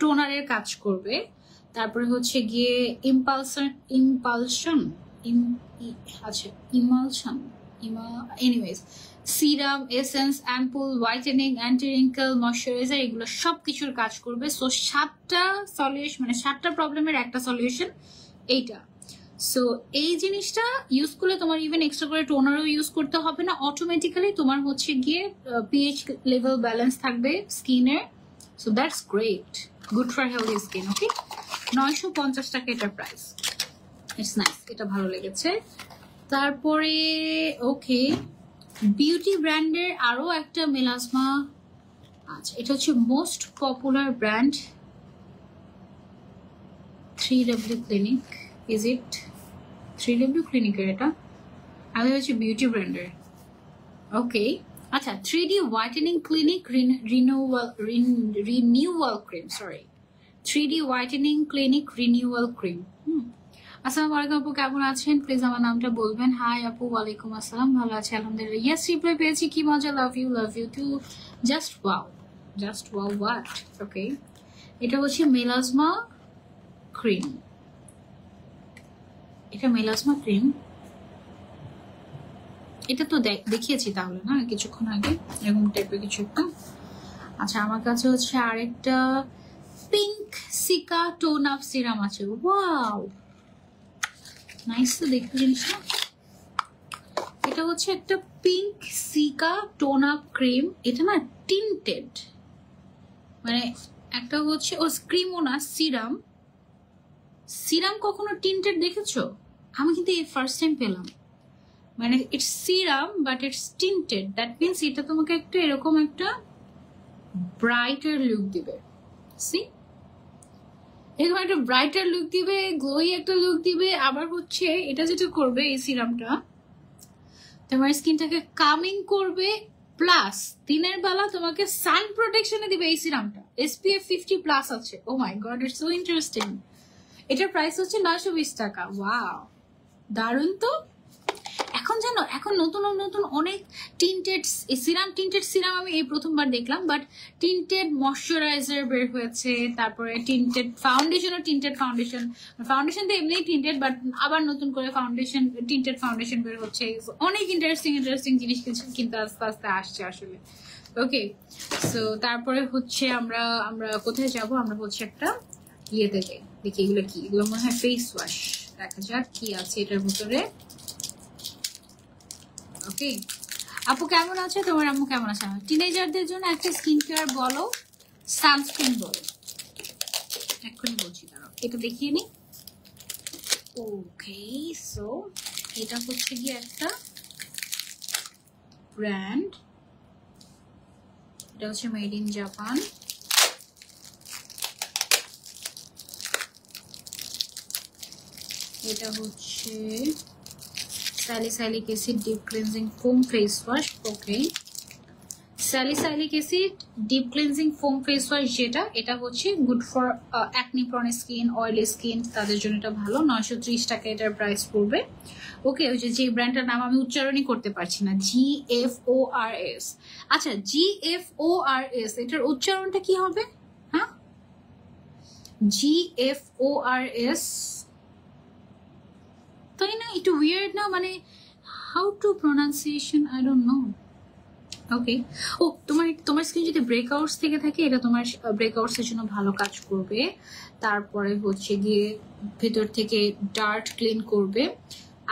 টোনারের কাজ করবে, তারপরে হচ্ছে গিয়ে anyways serum, essence, ampoule, whitening, anti wrinkle, moisturiser, এগুলো সব কিছুর কাজ করবে। সো 7টা সলিউশন, মানে 7টা প্রবলেমের একটা সলিউশন এইটা। সো এই জিনিসটা ইউজ করলে তোমার ইভেন এক্সট্রা করে টোনারও ইউজ করতে হবে না, অটোমেটিক্যালি তোমার হচ্ছে গিয়ে পিএইচ লেভেল ব্যালেন্স থাকবে স্কিনের। So that's great, good for healthy skin. Okay, 950 টাকা এটার প্রাইস, ইটস নাইস, এটা ভালো লেগেছে। তারপরে ওকে, বিউটি ব্র্যান্ডের আরো একটা মেলাজমা। আচ্ছা, এটা হচ্ছে most popular brand 3W clinic. Is it 3W ক্লিনিকের? এটা আমি হচ্ছে বিউটি ব্র্যান্ডের। ওকে, আচ্ছা, 3D whitening clinic renewal cream, sorry, 3D whitening clinic renewal cream. আসসালামু আলাইকুম আপু, কেমন আছেন? প্লিজ আমার নামটা বলবেন। হাই আপু, ওয়ালাইকুম আসসালাম, ভালো আছি আলহামদুলিল্লাহ। ইয়েস, রিপ্লাই পেয়েছি, কি মজা, love you too, just wow what. Okay, এটা হচ্ছে মেলাজমা ক্রিম, এটা মেলাজমা ক্রিম, এটা তো দেখিয়েছি তাহলে না কিছুক্ষণ আগে, এরকম টাইপের কিছু একটা। আচ্ছা, আমার কাছে হচ্ছে আরেকটা pink seeker tone up serum আছে। ওয়াও, নাইস তো দেখতে জিনিসটা। এটা হচ্ছে একটা pink seeker tone up cream, এটা না টিন্টেড, মানে একটা হচ্ছে ও ক্রিমও না, সিরাম। কখনো টিন্টেড দেখেছো? আমি কিন্তু এই ফার্স্ট টাইম পেলাম। মানে it's serum but it's tinted, that means এটা তোমাকে একটা এরকম একটা ব্রাইটার লুক দিবে। সি, এরকম একটা ব্রাইটার লুক দিবে, গ্লোই একটা লুক দিবে। আবার হচ্ছে এটা যেটা করবে এই সিরামটা, তোমার স্কিনটাকে কামিং করবে, প্লাস দিনের বেলা তোমাকে সান প্রোটেকশনে দিবে এই সিরামটা। SPF 50+ আছে। ও my god, it's so interesting. এটার প্রাইস হচ্ছে 920 টাকা। ওয়াও, দারুণ তো। এখন জানো, এখন নতুন নতুন অনেক টিন্টেড সিরাম আমি এই প্রথমবার দেখলাম, বাট টিন্টেড ময়শ্চারাইজার বের হয়েছে, তারপরে টিন্টেড ফাউন্ডেশন তো এমনি টিন্টেড, বাট আবার নতুন করে টিন্টেড ফাউন্ডেশন বের হচ্ছে। অনেক ইন্টারেস্টিং জিনিস কিন্তু আস্তে আস্তে আসছে আসলে। ওকে, সো তারপরে হচ্ছে আমরা কোথায় যাব, আমরা হচ্ছে একটা ইয়েতে যাই, দেখি এগুলো কি, এগুলো মনে হয় ফেস ওয়াশ, দেখা যাক কি আছে এটার ভিতরে। ওকে, আপু কেমন আছে, তোমার আম্মু কেমন আছে? টিনেজারদের জন্য একটা স্কিন কেয়ার বলো, সানস্ক্রিন বলো, এক্ষুনি বলছি, দাঁড়াও এটা দেখিয়ে নি। ওকে, সো এটা হচ্ছে গিয়ে একটা ব্র্যান্ড, এটা হচ্ছে মেড ইন জাপান। এটা হচ্ছে salicylic acid deep cleansing foam face wash. Okay, salicylic acid deep cleansing foam face wash, যেটা এটা হচ্ছে good for acne prone skin, oily skin, তাদের জন্য এটা ভালো। 930 টাকা এটার প্রাইস পড়বে। ওকে, ওই যে ব্র্যান্ডটার নাম আমি উচ্চারণই করতে পারছি না, GFORS। আচ্ছা, GFORS এটার উচ্চারণটা কি হবে? হ্যাঁ, GFORS, তাই না? একটু উইয়ার্ড না, মানে how to pronunciation, I don't know. Okay, ও তোমার স্কিন যদি ব্রেকআউটস থেকে থাকে, এটা তোমার ব্রেকআউটস এর জন্য ভালো কাজ করবে। তারপরে হচ্ছে গিয়ে ভেতর থেকে ডার্ট ক্লিন করবে।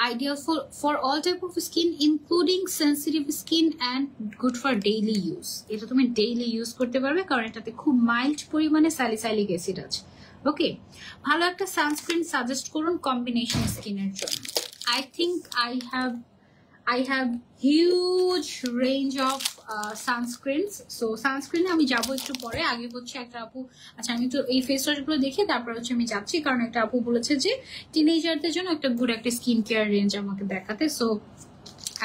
Ideal for all type of skin including sensitive skin and good for daily use. এটা তুমি ডেইলি ইউজ করতে পারবে, কারণ এটাতে খুব মাইল্ড পরিমাণে স্যালিসাইলিক অ্যাসিড আছে। ওকে, ভালো একটা সানস্ক্রিন সাজেস্ট করুন কম্বিনেশন স্কিনের জন্য। I think I have huge range of sunscreens. So sunscreen আমি যাবো একটু পরে, আগে হচ্ছে একটা আপু, আচ্ছা আমি একটু এই ফেস ওয়াশ গুলো দেখে তারপর হচ্ছে আমি যাচ্ছি, কারণ একটা আপু বলেছে যে টিনেজারদের জন্য একটা গুড একটা স্কিন কেয়ার রেঞ্জ আমাকে দেখাতে। So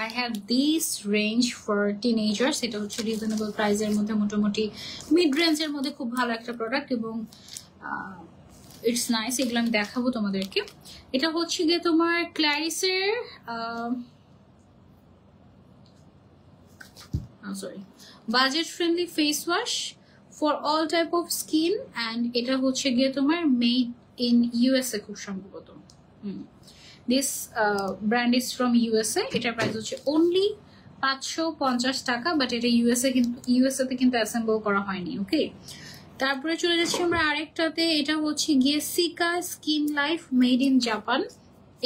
I have this range for teenagers. এটা হচ্ছে রিজনেবল প্রাইসের মধ্যে, মোটামুটি মিড রেঞ্জের মধ্যে খুব ভালো একটা প্রোডাক্ট, এবং ইটস নাইস। এগুলো আমি দেখাবো তোমাদেরকে। এটা হচ্ছে গিয়ে তোমার ক্ল্যারিসের budget friendly face wash for all type of skin, and এটা হচ্ছে গিয়ে তোমার মেড ইন USA খুব সম্ভবত। This brand is from USA। এটার প্রাইস হচ্ছে অনলি 550 টাকা, বাট এটা USA তে কিন্তু অ্যাসেম্বল করা হয়নি। ওকে, তারপরে চলে যাচ্ছি আমরা আরেকটাতে, এটা হচ্ছে গিয়ে seeker skin life made in Japan.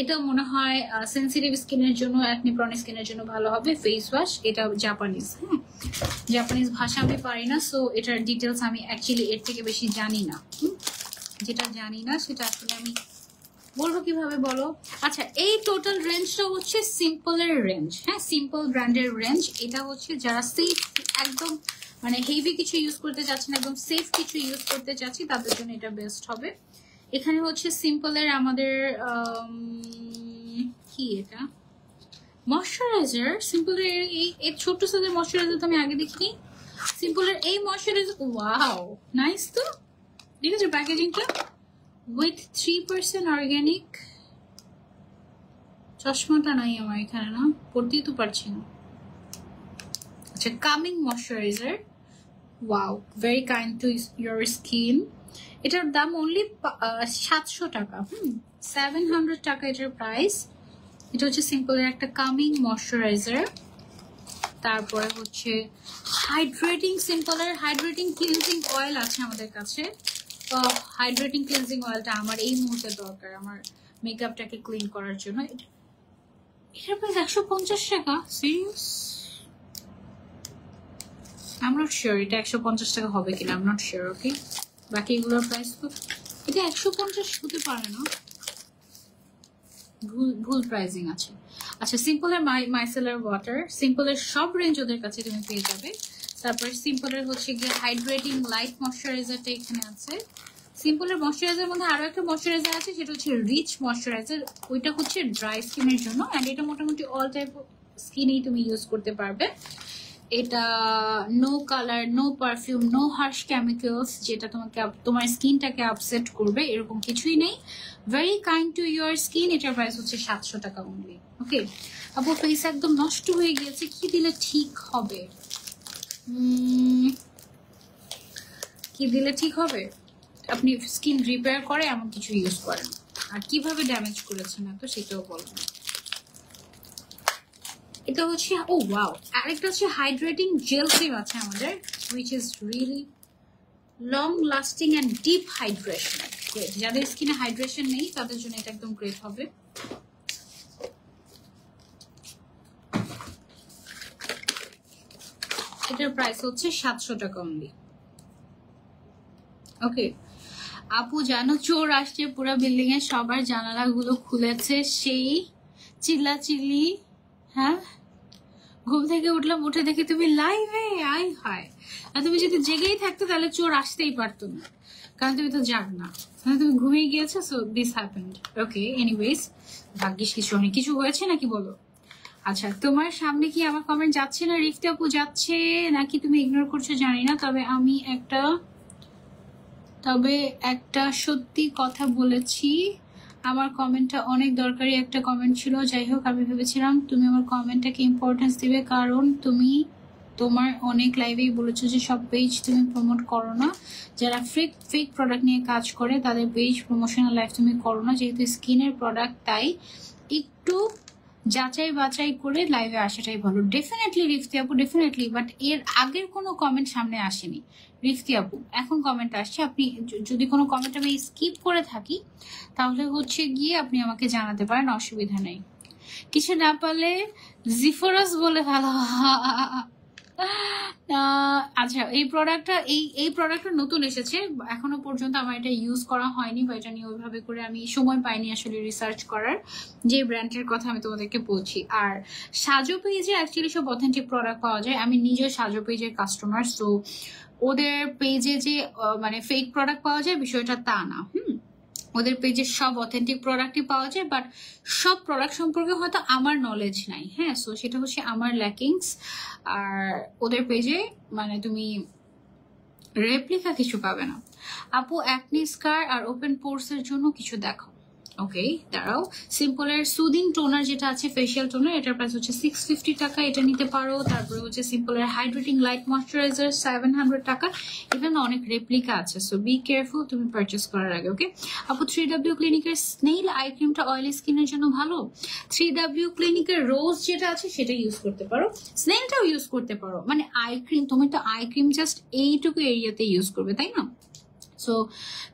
এটা মনে হয় সেন্সিটিভ স্কিনের জন্য, অ্যাকনি প্রন স্কিনের জন্য ভালো হবে ফেস ওয়াশ। এটা জাপানিজ, হ্যাঁ জাপানিজ ভাষা আমি পারি না, সো এটার ডিটেলস আমি অ্যাকচুয়ালি এর থেকে বেশি জানি না। যেটা জানি না সেটা আসলে আমি বলবো কিভাবে, বলো? আচ্ছা, এই টোটাল রেঞ্জটা হচ্ছে সিম্পলের রেঞ্জ, হ্যাঁ সিম্পল ব্র্যান্ডের রেঞ্জ। এটা হচ্ছে যারা সেফ, একদম মানে হেভি কিছু ইউজ করতে চাচ্ছেন, একদম সেফ কিছু ইউজ করতে চাচ্ছি, তাদের জন্য এটা বেস্ট হবে। এখানে হচ্ছে সিম্পলের আমাদের কি এটা ময়শ্চারাইজার, সিম্পলের এই ছোট্ট সাইজের ময়শ্চারাইজার তো আমি আগে দেখিনি। সিম্পলের এই ময়শ্চারাইজার, ওয়াও নাইস তো, ঠিক আছে প্যাকেজিংটা, উইথ 3% অর্গানিক। চশমাটা নাই আমার এখানে, না পড়তেই তো পারছি না। আচ্ছা, coming moisturiser, wow very kind to your skin. এটার দাম অনলি 700 টাকা, 700 টাকা এটার প্রাইস। এটা হচ্ছে সিম্পলের একটা কামিং ময়শ্চারাইজার। তারপরে হচ্ছে হাইড্রেটিং, সিম্পলের হাইড্রেটিং ক্লিনজিং অয়েল আছে আমাদের কাছে। হাইড্রেটিং ক্লিনজিং অয়েলটা আমার এই মুহূর্তে দরকার আমার মেকআপটাকে ক্লিন করার জন্য। এটার প্রাইস 150 টাকা, সিরিয়াস? I'm not sure এটা 150 টাকা হবে কিনা, I'm not sure। ওকে, বাকি এগুলোর প্রাইস তো এটা 150 হতে পারে না, ভুল প্রাইসিং আছে। আচ্ছা, সিম্পলের মাইসেলার ওয়াটার, সিম্পলের সব রেঞ্জ ওদের কাছে তুমি পেয়ে যাবে। তারপরে সিম্পলের হচ্ছে গিয়ে হাইড্রেটিং লাইট ময়শ্চারাইজারটা এখানে আছে। সিম্পলের ময়শ্চারাইজার মধ্যে আরো একটা ময়শ্চারাইজার আছে, সেটা হচ্ছে রিচ ময়শ্চারাইজার। ওইটা হচ্ছে ড্রাই স্কিনের জন্য, অ্যান্ড এটা মোটামুটি অল টাইপ স্কিনেই তুমি ইউজ করতে পারবে। এটা no colour, no perfume, no harsh chemicals যেটা তোমাকে তোমার স্কিনটাকে আপসেট করবে, এরকম কিছুই নেই। Very kind to your skin. এটার প্রাইস হচ্ছে 700 টাকা অনলি। ওকে আপু, ফেস একদম নষ্ট হয়ে গিয়েছে, কি দিলে ঠিক হবে? কি দিলে ঠিক হবে? আপনি স্কিন রিপেয়ার করে এমন কিছু ইউজ করেন, আর কিভাবে ড্যামেজ করেছেন তো সেটাও বলবেন। এটা হচ্ছে, ও ওয়াও, আরেকটা হচ্ছে হাইড্রেটিং জেল ক্রিম আছে আমাদের, which is really long lasting and deep hydration. Great, যাদের স্কিনে হাইড্রেশন নেই তাদের জন্য এটা একদম গ্রেট হবে। এটার প্রাইস হচ্ছে 700 টাকা অনলি। ওকে আপু, জানো চোর আসছে পুরো বিল্ডিং এ, সবার জানালাগুলো খুলেছে, সেই চিল্লাচিল্লি। হ্যাঁ, ঘুম থেকে উঠলাম, উঠে দেখি তুমি লাইভে। আই হায়, আর তুমি যদি জেগেই থাকতো তাহলে চোর আসতেই পারতো না, কারণ তুমি তো জাগ না, তুমি ঘুমিয়ে গিয়েছো। So this happened. Okay anyways, ভাগ্যিস কিছু অনেক কিছু হয়েছে নাকি বলো। আচ্ছা, তোমার সামনে কি আমার কমেন্ট যাচ্ছে না রিফতি আপু, যাচ্ছে নাকি তুমি ইগনোর করছো জানি না, তবে একটা সত্যি কথা বলেছি, আমার কমেন্টটা অনেক দরকারি একটা কমেন্ট ছিল। যাই হোক, আমি ভেবেছিলাম তুমি আমার কমেন্টটাকে ইম্পর্টেন্স দিবে, কারণ তুমি তোমার অনেক লাইভেই বলেছো যে সব পেজ তুমি প্রমোট করো না, যারা ফেক প্রোডাক্ট নিয়ে কাজ করে তাদের পেজ প্রমোশনাল লাইভ তুমি করো না, যেহেতু স্কিনের প্রোডাক্ট, তাই একটু যাচাই বাছাই করে লাইভে আসাটাই ভালো। ডেফিনেটলি রিফতি আপু, ডেফিনেটলি, বাট এর আগের কোনো কমেন্ট সামনে আসেনি রিফতি আপু, এখন কমেন্ট আসছে। আপনি যদি কোনো কমেন্ট আমি স্কিপ করে থাকি তাহলে হচ্ছে গিয়ে আপনি আমাকে জানাতে পারেন, অসুবিধা নেই। কিছু না পারলে জিফোরাস বলে ভালো। আচ্ছা, এই প্রোডাক্টটা নতুন এসেছে, এখনো পর্যন্ত আমার এটা ইউজ করা হয়নি, বা এটা নিয়ে ওইভাবে করে আমি সময় পাইনি আসলে রিসার্চ করার, যে ব্র্যান্ডের কথা আমি তোমাদেরকে বলছি। আর সাজো পেজে অ্যাকচুয়ালি সব অথেন্টিক প্রোডাক্ট পাওয়া যায়। আমি নিজেও সাজো পেজের কাস্টমার, সো ওদের পেজে যে মানে ফেক প্রোডাক্ট পাওয়া যায় বিষয়টা তা না। ওদের পেজে সব অথেন্টিক প্রোডাক্টই পাওয়া যায়, বাট সব প্রোডাক্ট সম্পর্কে হয়তো আমার নলেজ নাই। হ্যাঁ, সো সেটা হচ্ছে আমার ল্যাকিংস। আর ওদের পেজে মানে তুমি রেপ্লিকা কিছু পাবে না। আপু, অ্যাকনি স্কার আর ওপেন পোর্স এর জন্য কিছু দেখো। ওকে দাঁড়াও, সিম্পলের সুদিং টোনার যেটা আছে, ফেশিয়াল টোনার, এটার প্রাইস হচ্ছে 650 টাকা, এটা নিতে পারো। তারপরে হচ্ছে সিম্পলের হাইড্রেটিং লাইট ময়শ্চারাইজার 700 টাকা। এখানে অনেক রেপ্লিকা আছে, সো বি কেয়ারফুল তুমি পারচেস করার আগে। ওকে আপু, 3W ক্লিনিকের স্নেইল আই ক্রিমটা অয়েলি স্কিনের জন্য ভালো। 3W ক্লিনিকের রোজ যেটা আছে সেটা ইউজ করতে পারো, স্নেইলটাও ইউজ করতে পারো। মানে আই ক্রিম, তুমি তো আই ক্রিম জাস্ট এইটুকু এরিয়াতে ইউজ করবে, তাই না? সো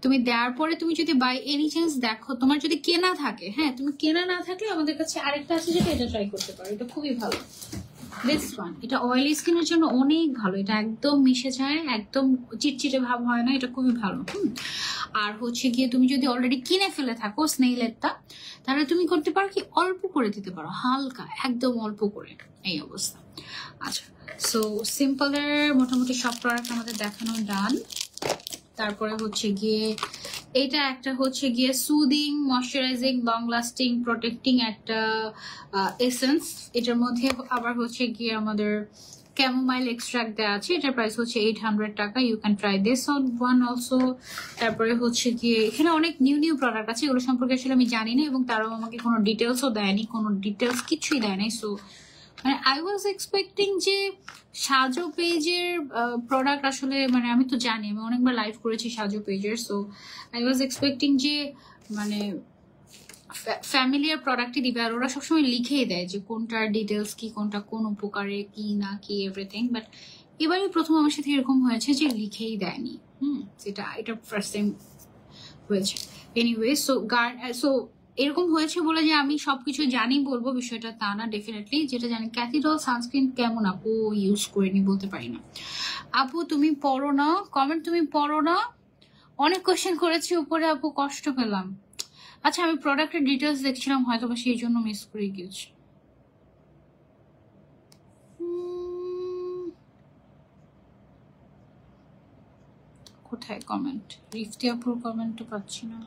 তুমি দেওয়ার পরে তুমি যদি বাই এনি চান্স দেখো, তোমার যদি কেনা থাকে, হ্যাঁ, তুমি কেনা না থাকলে আমাদের কাছে আরেকটা আছে যেটা, এটা ট্রাই করতে পারো, এটা খুবই ভালো। দিস ওয়ান, এটা অয়েলি স্কিনের জন্য অনেক ভালো, এটা একদম মিশে যায়, একদম চিটচিটে ভাব হয় না, এটা খুবই ভালো। আর হচ্ছে গিয়ে তুমি যদি অলরেডি কিনে ফেলে থাকো স্নেইলেরটা, তাহলে তুমি করতে পারো কি, অল্প করে দিতে পারো, হালকা একদম অল্প করে, এই অবস্থা। আচ্ছা, সো সিম্পলের মোটামুটি সব প্রোডাক্ট আমাদের দেখানো ডান। তারপরে হচ্ছে গিয়ে এটা একটা হচ্ছে গিয়ে soothing moisturising long lasting protecting একটা এসেন্স, এটার মধ্যে আবার হচ্ছে গিয়ে আমাদের ক্যামোমাইল এক্সট্রাক্ট দেওয়া আছে, এটার প্রাইস হচ্ছে 800 টাকা। You can try this on one also. তারপরে হচ্ছে গিয়ে এখানে অনেক নিউ প্রোডাক্ট আছে, এগুলো সম্পর্কে আসলে আমি জানি না, এবং তারাও আমাকে কোনো ডিটেলসও দেয়নি, কোনো ডিটেলস কিছুই দেয় নাই। সো মানে আই ওয়াজ এক্সপেক্টিং যে সাজো পেজের প্রোডাক্ট আসলে, মানে আমি তো জানি, আমি অনেকবার লাইভ করেছি সাজো পেজের, সো আই ওয়াজ এক্সপেক্টিং যে মানে ফ্যামিলিয়ার প্রোডাক্টই দিবে, আর ওরা সবসময় লিখেই দেয় যে কোনটার ডিটেলস কি, কোনটা কোন উপকারে কি না কি এভরিথিং, বাট এবারে প্রথম আমার সাথে এরকম হয়েছে যে লিখেই দেয়নি। এটা ফার্স্ট টাইম হয়েছে। এনিওয়ে, সো এরকম হয়েছে বলে যে আমি সবকিছু জানি বলবো বিষয়টা তা না, ডেফিনেটলি যেটা জানি। ক্যাথিডল সানস্ক্রিন কেমন আপু, ইউজ করিনি বলতে পারি না। আপু তুমি পড়ো না কমেন্ট, তুমি পড়ো না, অনেক কোয়েশ্চেন করেছি উপরে আপু, কষ্ট পেলাম। আচ্ছা, আমি প্রোডাক্টের ডিটেলস দেখছিলাম, হয়তো বা সেই জন্য মিস করে গিয়েছি। কোথায় কমেন্ট? রিফতি আপুর কমেন্টও পাচ্ছি না।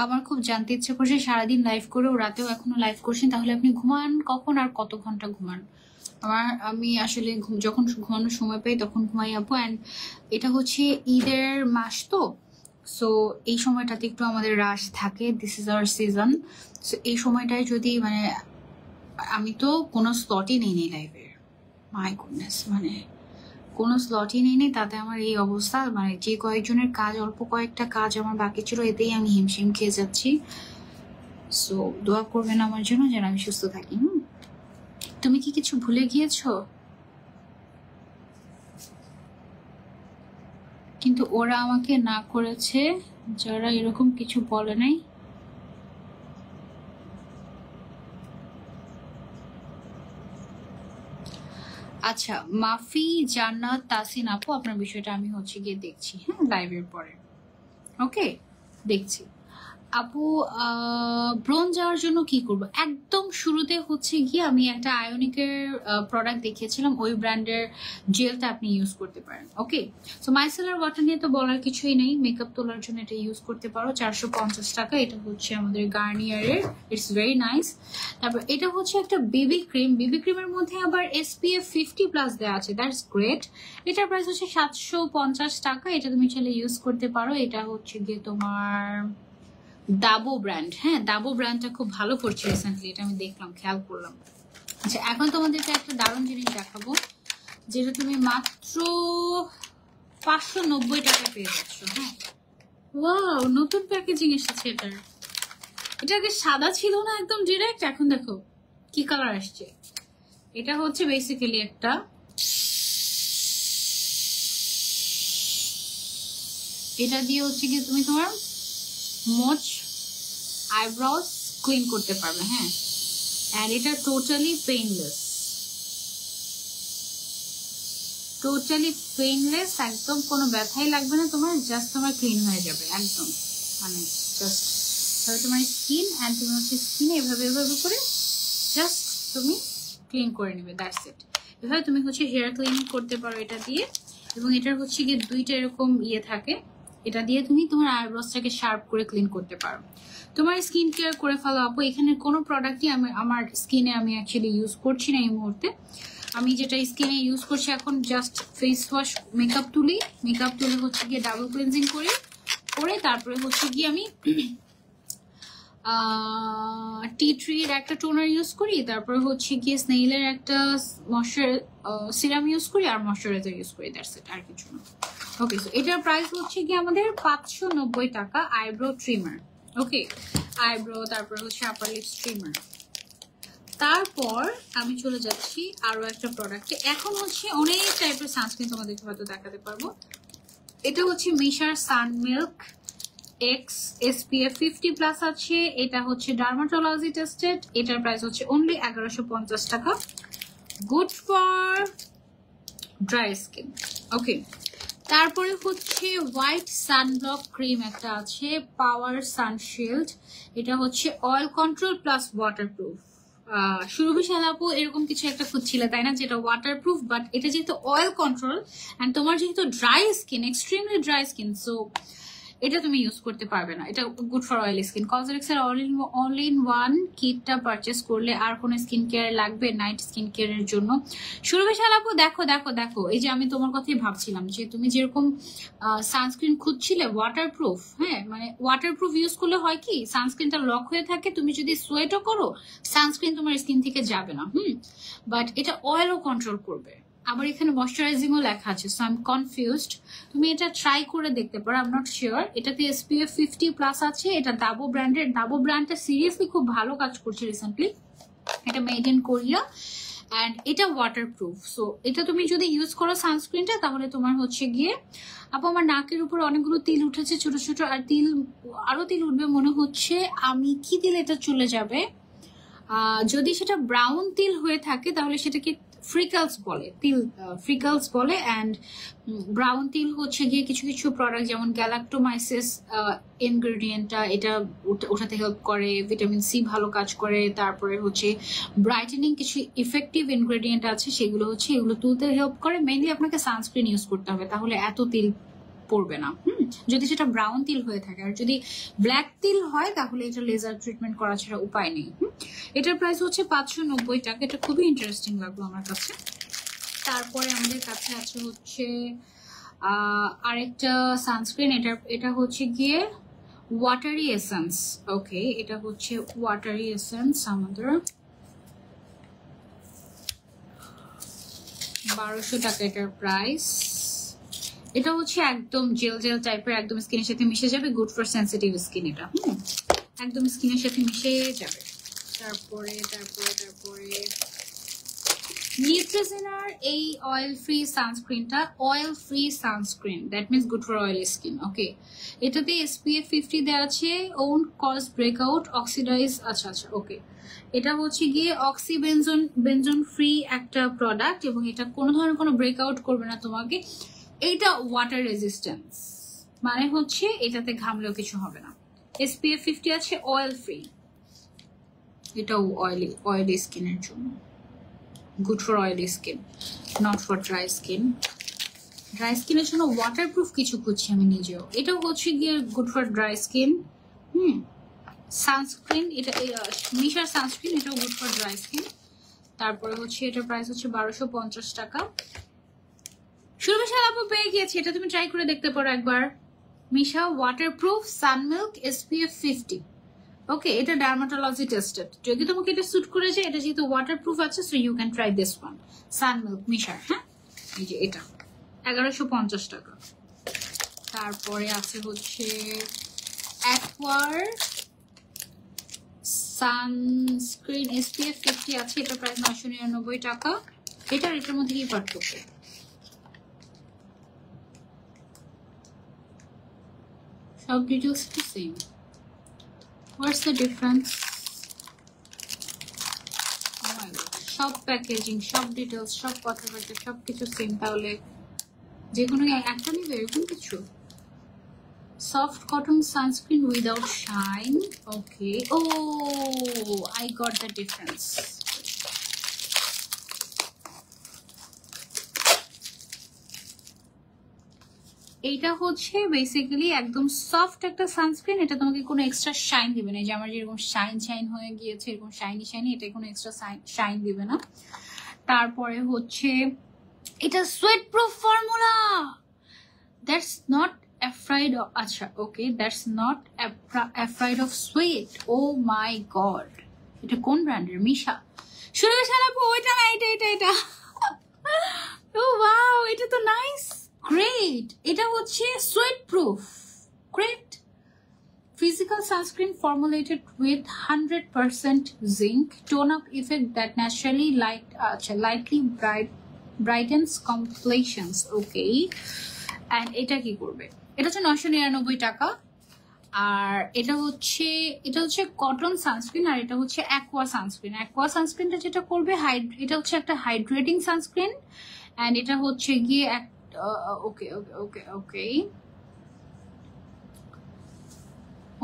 আমার খুব জানতে ইচ্ছে করছে, সারাদিন লাইভ করেও রাতেও এখনো লাইভ করছেন, তাহলে আপনি ঘুমান কখন আর কত ঘন্টা ঘুমান? আমি আসলে যখন ঘুমানোর সময় পাই তখন ঘুমাই আপু। অ্যান্ড এটা হচ্ছে ঈদের মাস তো, সো এই সময়টাতে একটু আমাদের রাশ থাকে, this is our season. So এই সময়টায় যদি মানে আমি তো কোনো স্লটই নেই লাইভের, মাই গুডনেস, মানে কোনো স্লটই নেই, তাতে আমার এই অবস্থা। মানে যে কয়েকজনের কাজ, অল্প কয়েকটা কাজ আমার বাকি ছিল, এতেই আমি হিমশিম খেয়ে যাচ্ছি। সো দোয়া করবেন আমার জন্য যেন আমি সুস্থ থাকি। তুমি কি কিছু ভুলে গিয়েছো? কিন্তু ওরা আমাকে না করেছে, যারা এরকম কিছু বলে নাই। আচ্ছা, মাফি জান্নাত তাসিন আপু, আপনার বিষয়টা আমি হচ্ছে গিয়ে দেখছি, হ্যাঁ, লাইভের পরে। ওকে, দেখছি। আপু ব্রোঞ্জ যাওয়ার জন্য কি করব? একদম শুরুতে হচ্ছে গিয়ে আমি একটা আয়োনিকের প্রোডাক্ট দেখিয়েছিলাম, ওই ব্র্যান্ডের জেলটা আপনি ইউজ করতে পারেন। ওকে, সো মাইসেলার ওয়াটার নিয়ে তো বলার কিছুই নেই, মেকআপ তোলার জন্য এটা ইউজ করতে পারো, 450 টাকা। এটা হচ্ছে আমাদের গার্নিয়ারের, ইটস ভেরি নাইস। তারপর এটা হচ্ছে একটা বেবি ক্রিম, বেবি ক্রিমের মধ্যে আবার SPF 50+ দেওয়া আছে, দ্যাটস গ্রেট। এটার প্রাইস হচ্ছে 750 টাকা। এটা তুমি চাইলে ইউজ করতে পারো। এটা হচ্ছে গিয়ে তোমার দাবো ব্র্যান্ড, হ্যাঁ, দাবো ব্র্যান্ডটা খুব ভালো করছে রিসেন্টলি, এটা আমি দেখলাম, খেয়াল করলাম। আচ্ছা, এখন তোমাদেরকে একটা দারুণ জিনিস দেখাবো, যেটা তুমি মাত্র 590 টাকায় পেয়ে যাচ্ছ। হ্যাঁ, ওয়াও, নতুন প্যাকেজিং এসেছে এটার। এটা আগে সাদা ছিল না, একদম ডিরেক্ট, এখন দেখো কি কালার আসছে। এটা হচ্ছে বেসিক্যালি একটা এটা দিয়ে হচ্ছে কি তুমি তোমার মোচ আইব্রোস ক্লিন করতে পারবে। হ্যাঁ, আর এটা টোটালি পেইনলেস, একদম কোনো ব্যথাই লাগবে না তোমার, জাস্ট তোমার ক্লিন হয়ে যাবে একদম, মানে জাস্ট তোমার স্কিন, অ্যান্ড তুমি হচ্ছে স্কিনে এভাবে করে জাস্ট তুমি ক্লিন করে নেবে, দ্যাটস ইট। এভাবে তুমি হচ্ছে হেয়ার ক্লিনিং করতে পারো এটা দিয়ে। এবং এটার হচ্ছে গিয়ে দুইটা এরকম থাকে, এটা দিয়ে তুমি তোমার আইব্রোসটাকে শার্প করে ক্লিন করতে পারো। তোমার স্কিন কেয়ার করে ফেলো আপু। এখানে কোনো প্রোডাক্টই আমার স্কিনে আমি অ্যাকচুয়ালি ইউজ করছি না এই মুহূর্তে। আমি যেটা স্কিনে ইউজ করছি এখন, জাস্ট ফেস ওয়াশ, মেকআপ তুলে হচ্ছে গিয়ে ডাবল ক্লিনজিং করে তারপরে হচ্ছে গিয়ে আমি টি ট্রির একটা টোনার ইউজ করি, তারপরে হচ্ছে গিয়ে স্নেইলের একটা সিরাম ইউজ করি, আর ময়শ্চারাইজার ইউজ করি, দ্যাটস ইট, আর কিছু না। ওকে, সো এটার প্রাইস হচ্ছে গিয়ে আমাদের 590 টাকা। আইব্রো ট্রিমার, ওকে, আইব্রো, তারপরে হচ্ছে আপার লিপস ট্রিমার। তারপর আমি চলে যাচ্ছি আরো একটা প্রোডাক্টে। এখন হচ্ছে অনেক টাইপের সানস্ক্রিন তোমাদেরকে হয়তো দেখাতে পারবো। এটা হচ্ছে মিশার সান মিল্ক এক্স SPF 50+ আছে। এটা হচ্ছে ডার্মাটোলজি টেস্টেড। এটার প্রাইস হচ্ছে অনলি 1150 টাকা। Good for dry skin. Okay, তারপরে হচ্ছে হোয়াইট সানব্লক ক্রিম একটা আছে, পাওয়ার সানশিল্ড। এটা হচ্ছে অয়েল কন্ট্রোল প্লাস ওয়াটারপ্রুফ। সুরভি শালাপু এরকম কিছু একটা খুঁজছিল তাই না, যেটা ওয়াটারপ্রুফ, বাট এটা যেহেতু অয়েল কন্ট্রোল, অ্যান্ড তোমার যেহেতু dry skin, extremely dry skin, so এটা তুমি ইউজ করতে পারবে না। এটা good for oily skin. Cosmetics এর অল ইন ওয়ান কিটটা পারচেস করলে আর কোনো স্কিন কেয়ার লাগবে নাইট স্কিন কেয়ারের জন্য। সুরভি শালাপু দেখো দেখো দেখো, এই যে আমি তোমার কথাই ভাবছিলাম যে তুমি যেরকম সানস্ক্রিন খুঁজছিলে ওয়াটারপ্রুফ, হ্যাঁ, মানে ওয়াটারপ্রুফ ইউজ করলে হয় কি, সানস্ক্রিনটা লক হয়ে থাকে, তুমি যদি সোয়েটও করো সানস্ক্রিন তোমার স্কিন থেকে যাবে না, বাট এটা অয়েলও কন্ট্রোল করবে। আবার এখানে ময়শ্চারাইজিংও লেখা আছে, সো আই এম কনফিউজড। তুমি এটা ট্রাই করে দেখতে পারো, আই এম নট শিওর। এটাতে SPF 50+ আছে। এটা দাবো ব্র্যান্ডের। দাবো ব্র্যান্ডটা সিরিয়াসলি খুব ভালো কাজ করছে রিসেন্টলি। এটা মেড ইন কোরিয়া, অ্যান্ড এটা ওয়াটারপ্রুফ। সো এটা তুমি যদি ইউজ করো সানস্ক্রিনটা, তাহলে তোমার হচ্ছে গিয়ে আপু আমার নাকের উপর অনেকগুলো তিল উঠেছে ছোট ছোট, আর আরো তিল উঠবে মনে হচ্ছে। আমি কি দিলে এটা চলে যাবে? যদি সেটা ব্রাউন তিল হয়ে থাকে তাহলে সেটাকে ফ্রিকলস বলে, ফ্রিকলস বলে। অ্যান্ড ব্রাউন তিল হচ্ছে গিয়ে কিছু কিছু প্রোডাক্ট যেমন গ্যালাক্টোমাইসিস ইনগ্রেডিয়েন্টটা এটা ওঠাতে হেল্প করে, ভিটামিন সি ভালো কাজ করে। তারপরে হচ্ছে ব্রাইটেনিং কিছু ইফেক্টিভ ইনগ্রেডিয়েন্ট আছে, সেগুলো হচ্ছে এগুলো তুলতে হেল্প করে। মেইনলি আপনাকে সানস্ক্রিন ইউজ করতে হবে, তাহলে এত তিল পড়বে না। যদি সেটা ব্রাউন তিল হয়ে থাকে, আর যদি ব্ল্যাক তিল হয় তাহলে এটা লেজার ট্রিটমেন্ট করা ছাড়া উপায় নেই। এটার প্রাইস হচ্ছে 590 টাকা। এটা খুবই ইন্টারেস্টিং লাগলো আমার কাছে। তারপরে আমাদের কাছে আছে হচ্ছে আরেকটা সানস্ক্রিন। এটা হচ্ছে গিয়ে ওয়াটারি এসেন্স। ওকে, এটা হচ্ছে ওয়াটারি এসেন্স আমাদের 1200 টাকা এটার প্রাইস। এটা হচ্ছে একদম জেল জেল টাইপের, একদম স্কিনের সাথে মিশে যাবে, গুড ফর সেনসিটিভ স্কিন। এটা একদম স্কিনের সাথে মিশে যাবে। তারপরে নিউট্রিজেনার এই অয়েল ফ্রি সানস্ক্রিনটা, oil free sunscreen, that means good for oily skin. Okay, এটাতে SPF 50 দেওয়া আছে, ওন্ট কজ ব্রেকআউট, অক্সিডাইজ। আচ্ছা, ওকে। এটা হচ্ছে গিয়ে বেনজন ফ্রি একটা প্রোডাক্ট, এবং এটা কোনো ধরনের কোনো ব্রেকআউট করবে না তোমাকে। এটা ওয়াটার রেজিস্ট্যান্স, মানে হচ্ছে এটাতে ঘামলেও কিছু হবে না। SPF 50 আছে, অয়েল ফ্রি। এটাও অয়েলি স্কিনের জন্য, good for oily skin, not for dry skin. Dry স্কিনের জন্য ওয়াটারপ্রুফ কিছু খুঁজছি আমি নিজেও। এটাও হচ্ছে গিয়ে good for dry skin. Sunscreen, এটা মিশার সানস্ক্রিন, এটাও গুড ফর ড্রাই স্কিন। তারপরে হচ্ছে এটার প্রাইস হচ্ছে 1250 টাকা। সুরভিশাল আপু পেয়ে গিয়েছে, এটা তুমি ট্রাই করে দেখতে পারো একবার। মিশা ওয়াটারপ্রুফ সানমিল্ক SPF 50। ওকে, এটা ডার্মাটোলজি টেস্টেড। যদি তোমাকে এটা স্যুট করে যায়, এটা যেহেতু ওয়াটারপ্রুফ আছে, so you can try this one, sun milk মিশার। হ্যাঁ, এই যে এটা 1150 টাকা। তারপরে আছে হচ্ছে অ্যাকোয়ার সানস্ক্রিন SPF 50 আছে, এটা প্রায় 999 টাকা। এটার মধ্যে কি পার্থক্য? সব ডিটেলস কি সেম? What's the difference? সব প্যাকেজিং, সব ডিটেলস, সব কথাবার্তা সবকিছু সেম, তাহলে যে কোনো একটা নিবে এরকম কিছু? Soft cotton sunscreen without shine. Okay. Oh, I got the difference. এইটা হচ্ছে বেসিক্যালি একদম সফট একটা সানস্ক্রিন। এটা তোমাকে কোনো এক্সট্রা শাইন দিবে না। যে আমার যেরকম শাইন হয়ে গিয়েছে, এরকম শাইনি, এটা কোনো এক্সট্রা শাইন দিবে না। তারপরে হচ্ছে এটা sweat proof formula. That's not afraid of, acha, okay, that's not afraid of sweat. Oh my god, এটা কোন ব্র্যান্ডের? মিশা, সুরভিশাল আপু ওইটা না, এটা oh wow, এটা তো নাইস, গ্রেট। এটা হচ্ছে sweat proof, great physical sunscreen formulated with 100% zinc tone up effect that naturally lightly brightens complexions. Okay, and এটা কি করবে? এটা হচ্ছে 999 টাকা। আর এটা হচ্ছে কটন সানস্ক্রিন, আর এটা হচ্ছে অ্যাকোয়া সানস্ক্রিন। অ্যাকোয়া সানস্ক্রিনটা যেটা করবে, এটা হচ্ছে একটা হাইড্রেটিং সানস্ক্রিন, এন্ড এটা হচ্ছে গিয়ে ওকে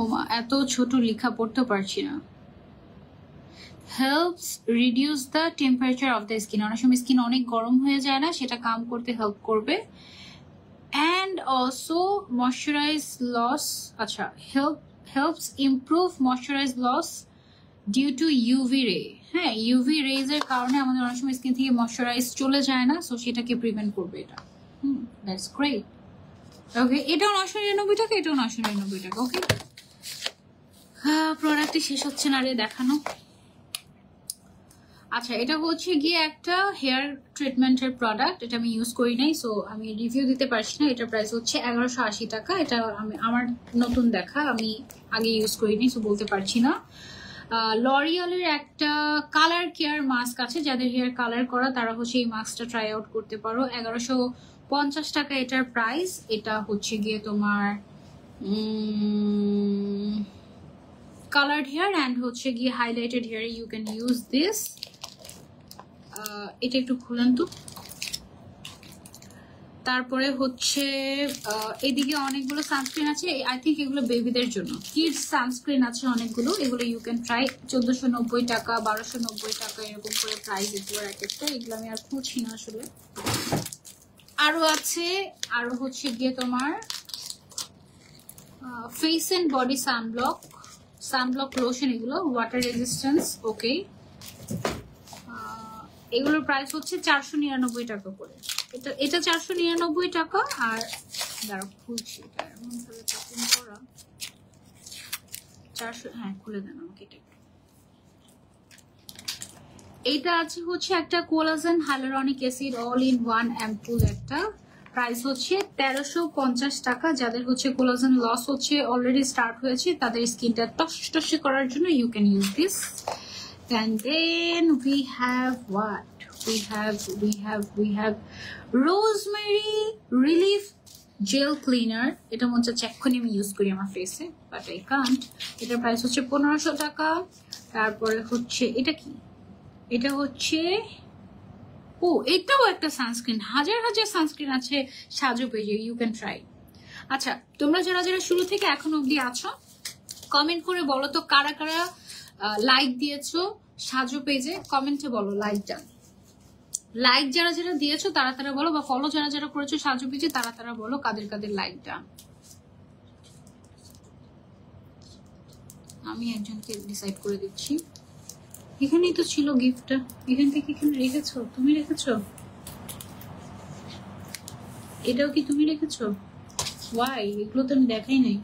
ওমা, এত ছোট লেখা পড়তে পারছি না। helps reduce the temperature of the skin. অনেক সময় স্কিন অনেক গরম হয়ে যায় না, সেটা কাম করতে হেল্প করবে। and also moisturize loss, acha, helps improve moisturize loss due to UV ray. হ্যাঁ, UV rays এর কারণে আমাদের অনেক সময় স্কিন থেকে ময়শ্চারাইজ চলে যায় না, সো সেটাকে প্রিভেন্ট করবে এটা। That's great. ওকে, এটাও 999 টাকা, এটাও 999 টাকা। ওকে, প্রোডাক্টটি শেষ হচ্ছে না রে দেখানো। আচ্ছা, এটা হচ্ছে গিয়ে একটা হেয়ার ট্রিটমেন্টের প্রোডাক্ট। এটা আমি ইউজ করি নাই, সো আমি রিভিউ দিতে পারছি না। এটার প্রাইস হচ্ছে 1180 টাকা। এটা আমার নতুন দেখা, আমি আগে ইউজ করিনি, সো বলতে পারছি না। লরিয়ালের একটা কালার কেয়ার মাস্ক আছে, যাদের হেয়ার কালার করা তারা হচ্ছে এই মাস্কটা ট্রাই আউট করতে পারো। 1150 টাকা এটার প্রাইস। এটা হচ্ছে গিয়ে তোমার colored hair and হচ্ছে গিয়ে highlighted hair, you can use this. এটা একটু খুলেন তো। তারপরে হচ্ছে এদিকে অনেকগুলো সানস্ক্রিন আছে, আই থিঙ্ক এগুলো বেবিদের জন্য, কিডস সানস্ক্রিন আছে অনেকগুলো। এগুলো ইউ ক্যান ট্রাই। 1490 টাকা, 1290 টাকা এরকম করে প্রাইস এগুলো এক একটা। এগুলো আমি আর খুঁজছি না আসলে। আরো আছে, আরো হচ্ছে গিয়ে তোমার face and body sunblock lotion, এগুলো ওয়াটার রেজিস্ট্যান্স। ওকে, এগুলোর প্রাইস হচ্ছে 499 টাকা করে। এটা 499 টাকা। আর দাঁড়া খুলছি, এটা এমন ভাবে প্যাকিং করা। 400, হ্যাঁ খুলে দেন আমাকে এটা। এইটা আছে হচ্ছে একটা collagen hyaluronic acid all in one ampoule, একটা প্রাইস হচ্ছে 1350 টাকা। যাদের হচ্ছে কোলাজেন লস হচ্ছে, অলরেডি স্টার্ট হয়েছে, তাদের স্কিনটা টসটসে করার জন্য you can use this. And then we have what? We have rosemary relief gel cleaner. এটা মনে হচ্ছে এক্ষুনি আমি ইউজ করি আমার ফেসে, বাট আই কান্ট। এটার প্রাইস হচ্ছে 1500 টাকা। তারপরে হচ্ছে এটা কি, এটা হচ্ছে ও এটাও একটা সানস্ক্রিন। হাজার হাজার সানস্ক্রিন আছে সাজো পেজে, ইউ ক্যান ট্রাই। আচ্ছা, তোমরা যারা যারা শুরু থেকে এখন অবধি আছো, কমেন্ট করে বলো তো কারা কারা লাইক দিয়েছো সাজো পেজে। কমেন্টে বলো লাইকটা। লাইক যারা যারা দিয়েছো তারা তারা বলো, বা ফলো যারা যারা করেছো সাজো পেজে তারা তারা বলো কাদের কাদের লাইকটা। আমি একজনকে ডিসাইড করে দিচ্ছি। এখানেই তো ছিল গিফটটা, এখান থেকে এখানে রেখেছো, তুমি রেখেছো? এটাও কি তুমি রেখেছো? ওয়াই, এগুলো তো আমি দেখাই নাই।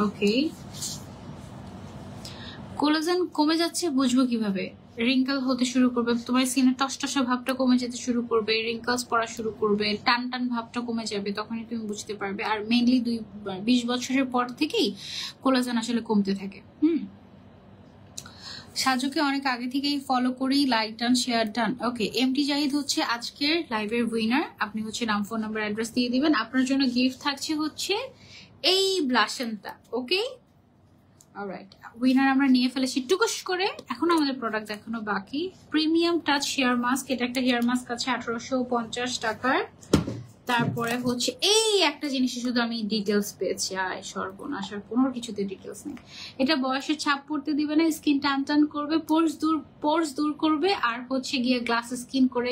ওকে, কোলাজেন কমে যাচ্ছে বুঝবো কিভাবে? রিঙ্কেল হতে শুরু করবে, তোমার স্কিনের টসটসা ভাবটা কমে যেতে শুরু করবে, রিঙ্কেলস পড়া শুরু করবে, টান টান ভাবটা কমে যাবে, তখনই তুমি বুঝতে পারবে। আর মেইনলি 20 বছরের পর থেকেই কোলাজেন আসলে কমতে থাকে। সাজুকে অনেক আগে থেকেই ফলো করি, লাইক ডান, শেয়ার ডান। ওকে, এমটি জাহিদ হচ্ছে আজকের লাইভের উইনার। আপনি হচ্ছে নাম, ফোন নাম্বার, অ্যাড্রেস দিয়ে দিবেন। আপনার জন্য গিফট থাকছে হচ্ছে এই ব্লাশনটা। ওকে, অলরাইট, উইনার আমরা নিয়ে ফেলেছি টুকুস করে। এখন আমাদের প্রোডাক্ট দেখানো বাকি। প্রিমিয়াম টাচ হেয়ার মাস্ক, এটা একটা হেয়ার মাস্ক আছে 1850 টাকার। তারপরে হচ্ছে এই একটা জিনিসে শুধু আমি ডিটেলস পেয়েছি, আয় সর্বনাশ, আর কোনো কিছুতে ডিটেলস নেই। এটা বয়সের ছাপ পড়তে দিবে না, স্কিন টান টান করবে, পোর্স দূর করবে, আর হচ্ছে গিয়ে গ্লাস স্কিন করে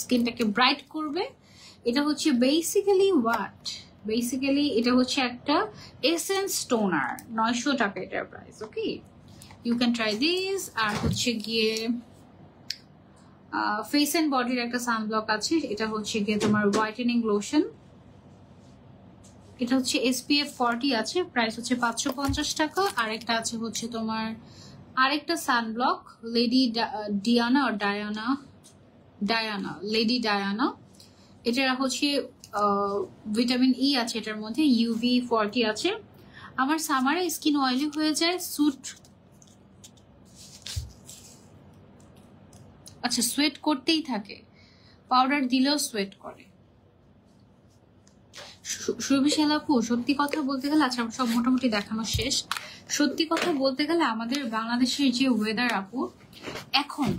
স্কিনটাকে ব্রাইট করবে। এটা হচ্ছে বেসিক্যালি এটা হচ্ছে একটা এসেন্স টোনার, 900 টাকা এটার প্রাইস। Okay, you can try this. আর হচ্ছে গিয়ে ফেস এন্ড বডির একটা সানব্লক আছে, এটা হচ্ছে গিয়ে তোমার হোয়াইটেনিং লোশন। এটা হচ্ছে SPF 40 আছে, প্রাইস হচ্ছে 550 টাকা। আরেকটা আছে হচ্ছে তোমার আরেকটা সানব্লক লেডি লেডি ডায়ানা। এটা হচ্ছে ভিটামিন ই আছে এটার মধ্যে, UV 40 আছে। আমার সামারে স্কিন অয়েলি হয়ে যায়, সোয়েট করতেই থাকে, পাউডার দিলেও সোয়েট করে। সুবিশাল আপু, সত্যি কথা বলতে গেলে, আচ্ছা সব মোটামুটি দেখানো শেষ। সত্যি কথা বলতে গেলে আমাদের বাংলাদেশের যে ওয়েদার আপু, এখন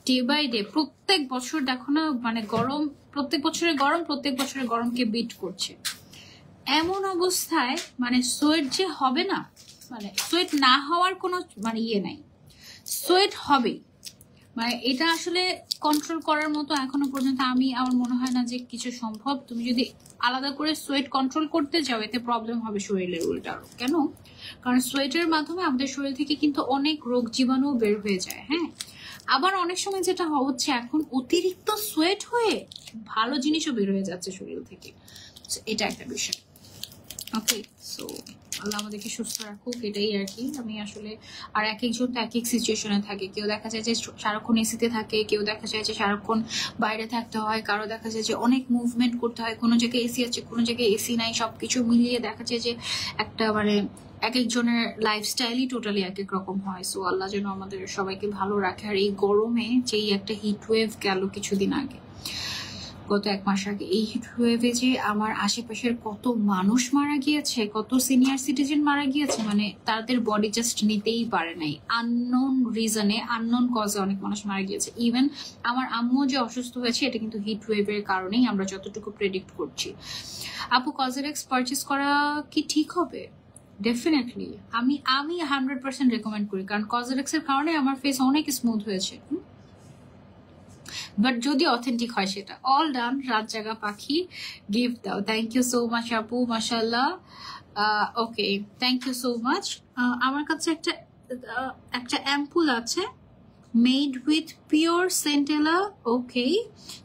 ডে বাই ডে প্রত্যেক বছর দেখো না, মানে গরম, প্রত্যেক বছরে গরমকে বিট করছে। এমন অবস্থায় মানে সোয়েট যে হবে না, মানে সোয়েট না হওয়ার কোনো মানে ইয়ে নাই, সোয়েট হবেই। মানে এটা আসলে কন্ট্রোল করার মতো এখনো পর্যন্ত আমার মনে হয় না যে কিছু সম্ভব। তুমি যদি আলাদা করে সোয়েট কন্ট্রোল করতে যাও, এতে প্রবলেম হবে শরীরের উল্টা। কেন? কারণ সোয়েটের মাধ্যমে আমাদের শরীর থেকে কিন্তু অনেক রোগ জীবাণু বের হয়ে যায়। হ্যাঁ, আবার অনেক সময় যেটা হচ্ছে এখন অতিরিক্ত সোয়েট হয়ে ভালো জিনিসও বের হয়ে যাচ্ছে শরীর থেকে, এটা একটা বিষয়। ওকে, সো আল্লাহ আমাদেরকে সুস্থ রাখুক, এটাই আর কি। আমি আসলে আর এক একজন তো এক এক সিচুয়েশনে থাকে, কেউ দেখা যায় যে সারাক্ষণ এসিতে থাকে, কেউ দেখা যায় যে সারাক্ষণ বাইরে থাকতে হয়, কারো দেখা যায় যে অনেক মুভমেন্ট করতে হয়, কোনো জায়গায় এসি আছে, কোনো জায়গায় এসি নাই, সবকিছু মিলিয়ে দেখা যায় যে একটা মানে এক একজনের লাইফস্টাইলই টোটালি এক এক রকম হয়। সো আল্লাহ যেন আমাদের সবাইকে ভালো রাখে। আর এই গরমে যেই একটা হিট ওয়েভ গেল কিছুদিন আগে, গত 1 মাস আগে, এই হিট ওয়েভে যে আমার আশেপাশের কত মানুষ মারা গিয়েছে, কত সিনিয়র সিটিজেন মারা গিয়েছে, মানে তাদের বডি জাস্ট নিতেই পারে নাই, আননোন রিজনে, আননোন কজে অনেক মানুষ মারা গিয়েছে। ইভেন আমার আম্মু যে অসুস্থ হয়েছে, এটা কিন্তু হিট ওয়েভের কারণেই, আমরা যতটুকু প্রেডিক্ট করছি। আপু, কজেরেক্স পারচেস করা কি ঠিক হবে? ডেফিনেটলি আমি 100% রেকমেন্ড করি, কারণ কজেরেক্স এর কারণে আমার ফেস অনেক স্মুথ হয়েছে। বাট যদি অথেন্টিক হয় সেটা। All done. রাত জাগা পাখি গিফট দাও, থ্যাংক ইউ সো মাচ আপু, মাশাল্লাহ। ওকে, থ্যাংক ইউ সো মাচ। আমার কাছে একটা অ্যাম্পুল আছে made with pure centella. Okay,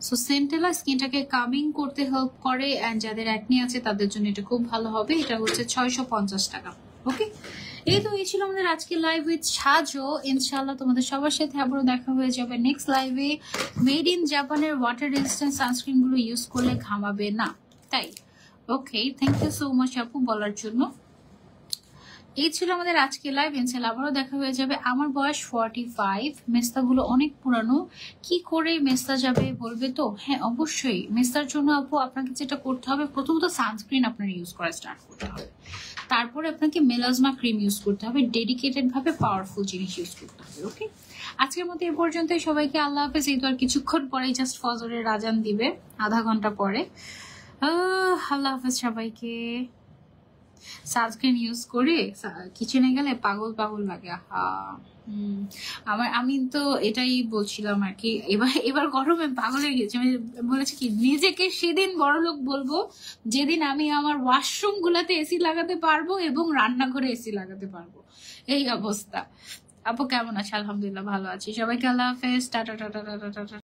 so centella স্কিনটাকে কামিং করতে হেল্প করে, অ্যান্ড যাদের অ্যাকনি আছে তাদের জন্য এটা খুব ভালো হবে। এটা হচ্ছে 650 টাকা। ওকে, এই ছিল আমাদের আজকে লাইভ উইথ সাজো। ইনশাআল্লাহ তোমাদের সবার সাথে আবারও দেখা হয়ে যাবে নেক্সট লাইভে। মেড ইন জাপানের ওয়াটার রেজিস্ট্যান্ট সানস্ক্রিন গুলো ইউজ করলে ঘামাবে না, তাই? ওকে, থ্যাংক ইউ সো মাচ আপু বলার জন্য। এই ছিল আমাদের আজকে লাইভ। ইনশাআল্লাহ আবারও দেখা হয়ে যাবে। আমার বয়স 45, মেস্তাগুলো অনেক পুরানো, কি করে মেস্তা যাবে বলবে তো? হ্যাঁ অবশ্যই, মেস্তার জন্য আপু আপনাকে যেটা করতে হবে, প্রথমত সানস্ক্রিন আপনার ইউজ করা স্টার্ট করতে হবে, তারপরে আপনাকে মেলাজমা ক্রিম ইউজ করতে হবে, ডেডিকেটেড ভাবে পাওয়ারফুল জিনিস ইউজ করতে হবে। ওকে, আজকের মতো এ পর্যন্তই। সবাইকে আল্লাহ হাফেজ। এই তো আর কিছুক্ষণ পরেই জাস্ট ফজরের আজান দিবে, আধা ঘন্টা পরে। আল্লাহ হাফেজ সবাইকে। সানস্ক্রিন ইউজ করে কিচেনে গেলে পাগল পাগল লাগে। আমি তো এটাই বলছিলাম আর কি, এবার গরমে পাগল হয়ে গেছে। আমি বলেছি কি, নিজেকে সেদিন বড়লোক বলবো যেদিন আমি আমার ওয়াশরুম গুলাতে এসি লাগাতে পারবো এবং রান্নাঘরে এসি লাগাতে পারবো, এই অবস্থা। আপু কেমন আছে? আলহামদুলিল্লাহ ভালো আছি। সবাইকে আল্লাহ হাফেজ, টাটা টাটা টাটা টাটা।